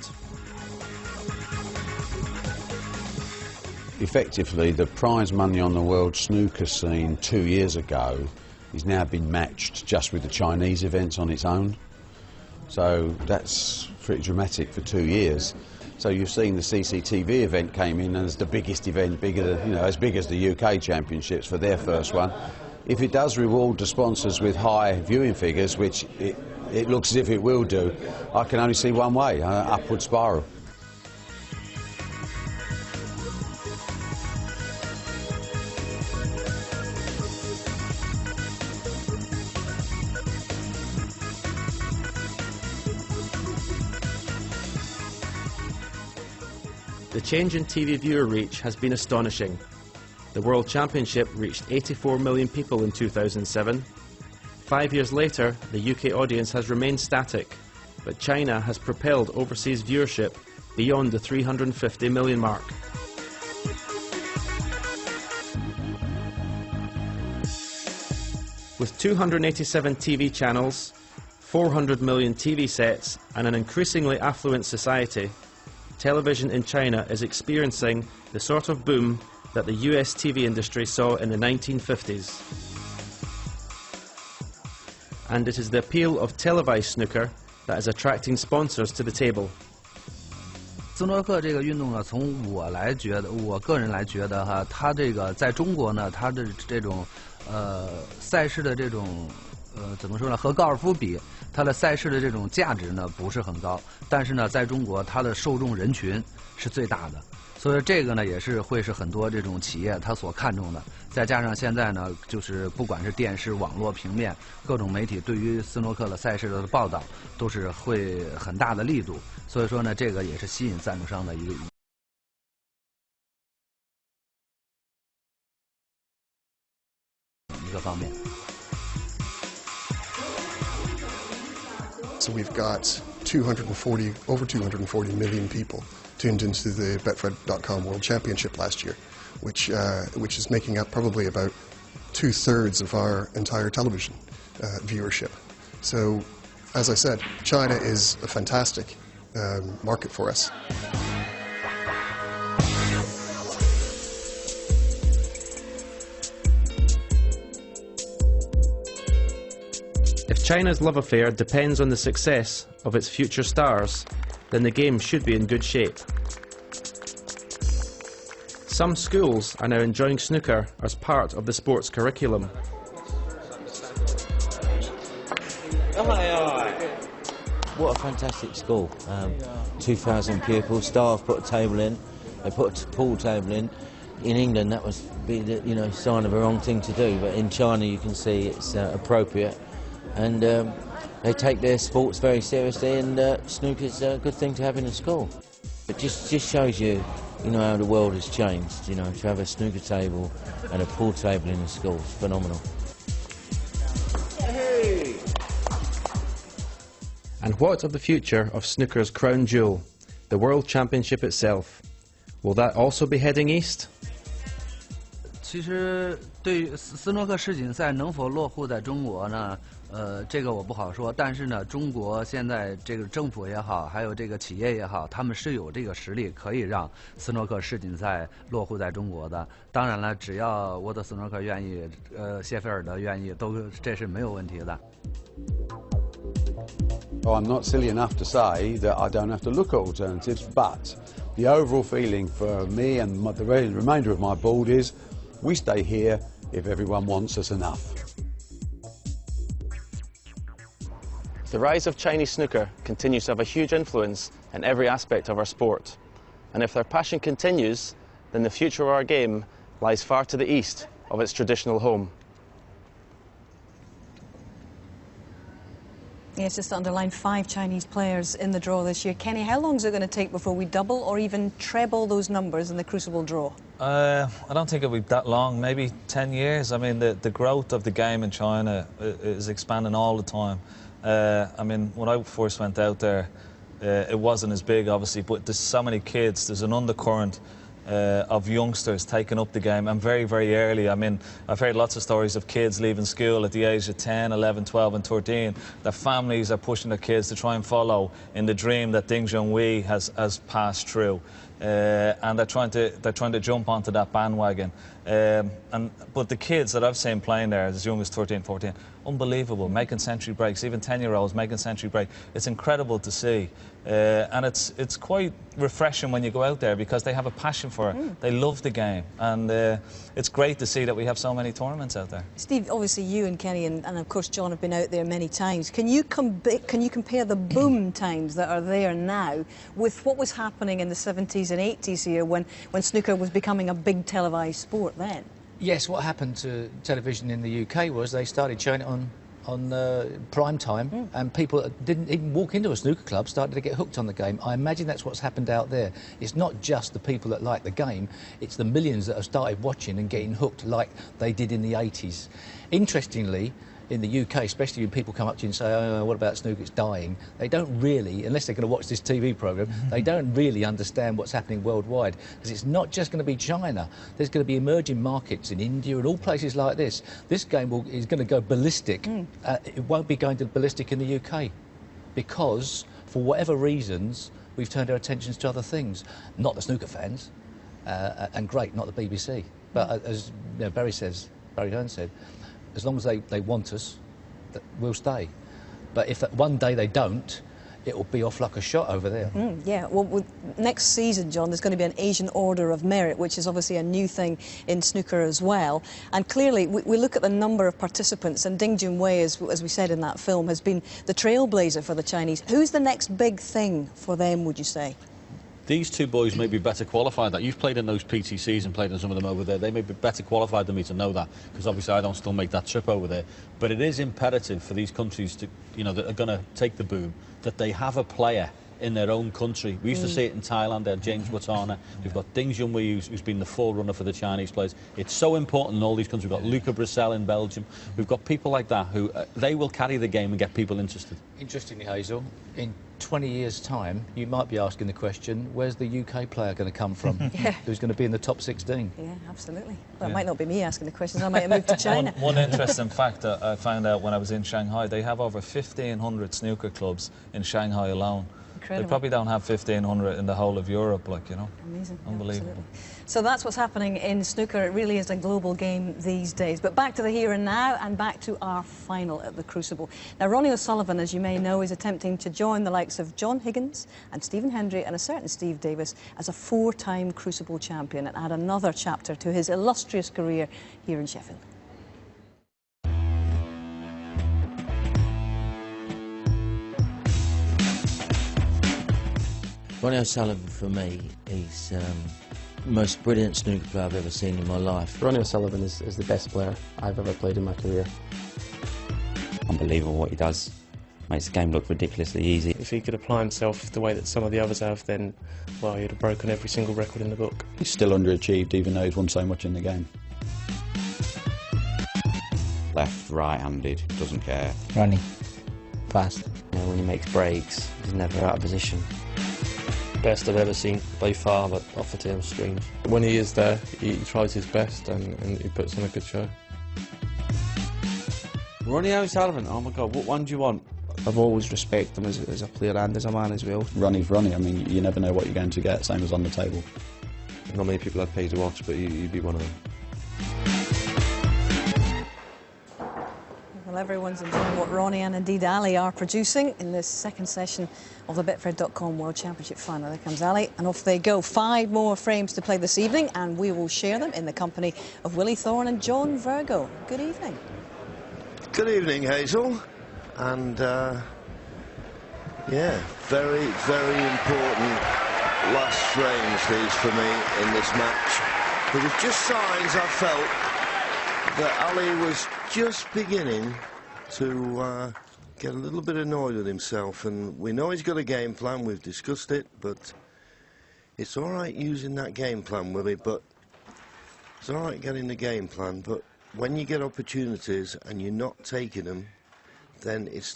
Effectively, the prize money on the world snooker scene 2 years ago is now been matched just with the Chinese events on its own. So that's pretty dramatic for 2 years. So you've seen the CCTV event came in as the biggest event, bigger than, you know, as big as the UK Championships for their first one. If it does reward the sponsors with high viewing figures, which it looks as if it will do, I can only see one way, an upward spiral. The change in TV viewer reach has been astonishing. The World Championship reached 84 million people in 2007. 5 years later, the UK audience has remained static, but China has propelled overseas viewership beyond the 350 million mark. With 287 TV channels, 400 million TV sets, and an increasingly affluent society, television in China is experiencing the sort of boom that the US TV industry saw in the 1950s. And it is the appeal of televised snooker that is attracting sponsors to the table. 斯诺克这个运动呢，从我个人来觉得哈，它这个在中国呢，它的这种赛事的这种怎么说呢，和高尔夫比，它的赛事的这种价值呢不是很高，但是呢，在中国它的受众人群是最大的，所以这个呢也是会是很多这种企业它所看重的。再加上现在呢，就是不管是电视、网络、平面各种媒体对于斯诺克的赛事的报道，都是会很大的力度。所以说呢，这个也是吸引赞助商的一个方面。So we've got over 240 million people tuned into the fr.9-12 World Championship last year, which is making up probably about 2/3 of our entire television viewership. So, as I said, China is a fantastic market for us. If China's love affair depends on the success of its future stars, then the game should be in good shape. Some schools are now enjoying snooker as part of the sports curriculum. What a fantastic school. 2,000 pupils, staff put a table in, they put a pool table in. In England that would be the sign of a wrong thing to do, but in China you can see it's appropriate, and they take their sports very seriously, and snooker's a good thing to have in a school. It just shows you, how the world has changed, to have a snooker table and a pool table in a school. It's phenomenal. And what of the future of snooker's crown jewel, the World Championship itself? Will that also be heading east? 其实对于斯诺克世锦赛能否落户在中国呢？这个我不好说。但是呢，中国现在这个政府也好，还有这个企业也好，他们是有这个实力可以让斯诺克世锦赛落户在中国的。当然了，只要沃德斯诺克愿意，谢菲尔德愿意，这是没有问题的。Oh, I'm not silly enough to say that I don't have to look at alternatives, but the overall feeling for me and the remainder of my board is we stay here if everyone wants us enough. The rise of Chinese snooker continues to have a huge influence in every aspect of our sport. And if their passion continues, then the future of our game lies far to the east of its traditional home. Yes, just to underline, 5 Chinese players in the draw this year. Kenny, how long is it going to take before we double or even treble those numbers in the Crucible draw? I don't think it'll be that long, maybe 10 years. I mean, the growth of the game in China is expanding all the time. I mean, when I first went out there, it wasn't as big, obviously, but there's so many kids, there's an undercurrent of youngsters taking up the game, and very, very early. I mean, I've heard lots of stories of kids leaving school at the age of 10, 11, 12 and 13. Their families are pushing their kids to try and follow in the dream that Ding Junhui has passed through. And they're trying to jump onto that bandwagon. But the kids that I've seen playing there as young as 13, 14, unbelievable, making century breaks, even 10-year-olds making century break. It's incredible to see. And it's quite refreshing when you go out there because they have a passion for it. They love the game, and it's great to see that we have so many tournaments out there. Steve, obviously you and Kenny and of course John have been out there many times. Can you compare the boom times that are there now with what was happening in the 70s and 80s here when snooker was becoming a big televised sport then? Yes, what happened to television in the UK was they started showing it on prime time, and people that didn't even walk into a snooker club started to get hooked on the game. I imagine that's what's happened out there. It's not just the people that like the game, it's the millions that have started watching and getting hooked like they did in the 80s. Interestingly, in the UK, especially when people come up to you and say, oh, what about snooker, it's dying, they don't really, unless they're going to watch this TV programme, they don't really understand what's happening worldwide, because it's not just going to be China. There's going to be emerging markets in India and all places like this. This game is going to go ballistic. It won't be going to ballistic in the UK because, for whatever reasons, we've turned our attentions to other things. Not the snooker fans, and great, not the BBC. But as you know, Barry Hearn said, as long as they want us, we'll stay. But if one day they don't, it will be off like a shot over there. Yeah, well, next season, John, there's going to be an Asian Order of Merit, which is obviously a new thing in snooker as well. And clearly, we look at the number of participants, and Ding Junhui, as we said in that film, has been the trailblazer for the Chinese. Who's the next big thing for them, would you say? These two boys may be better qualified. That you've played in those PTCs and played in some of them over there. They may be better qualified than me to know that, because obviously I don't still make that trip over there. But it is imperative for these countries to, you know, that are going to take the boom, that they have a player in their own country. We used to see it in Thailand. They had James Watana. We've got Ding Junhui, who's been the forerunner for the Chinese players. It's so important in all these countries. We've got Luca Brissell in Belgium. We've got people like that who they will carry the game and get people interested. Interestingly, Hazel, in 20 years' time, you might be asking the question, where's the UK player going to come from? Who's going to be in the top 16? Yeah, absolutely. Well, it might not be me asking the questions. I might have moved to China. One interesting fact that I found out when I was in Shanghai, they have over 1,500 snooker clubs in Shanghai alone. Incredible. They probably don't have 1,500 in the whole of Europe, like, you know. Amazing. Unbelievable. Absolutely. So that's what's happening in snooker. It really is a global game these days. But back to the here and now, and back to our final at the Crucible. Now, Ronnie O'Sullivan, as you may know, is attempting to join the likes of John Higgins and Stephen Hendry and a certain Steve Davis as a 4-time Crucible champion, and add another chapter to his illustrious career here in Sheffield. Ronnie O'Sullivan, for me, is the most brilliant snooker player I've ever seen in my life. Ronnie O'Sullivan is the best player I've ever played in my career. Unbelievable what he does. Makes the game look ridiculously easy. If he could apply himself the way that some of the others have, then, well, he'd have broken every single record in the book. He's still underachieved, even though he's won so much in the game. Left, right-handed, doesn't care. Ronnie, fast. You know, when he makes breaks, he's never out of position. Best I've ever seen by far, but off the tail strings. When he is there, he tries his best and he puts on a good show. Ronnie O'Sullivan, oh my God, what one do you want? I've always respected him as a player and as a man as well. Ronnie's Ronnie. I mean, you never know what you're going to get, same as on the table. Not many people I'd pay to watch, but you'd be one of them. Well, everyone's enjoying what Ronnie and indeed Ali are producing in this second session of the Betfred.com World Championship Final. There comes Ali, and off they go. 5 more frames to play this evening, and we will share them in the company of Willie Thorne and John Virgo. Good evening. Good evening, Hazel. And, yeah, very, very important last frames these for me in this match. There was just signs I felt that Ali was just beginning to get a little bit annoyed with himself, and we know he's got a game plan, we've discussed it, but it's all right using that game plan, Willie, but it's all right getting the game plan, but when you get opportunities and you're not taking them, then it's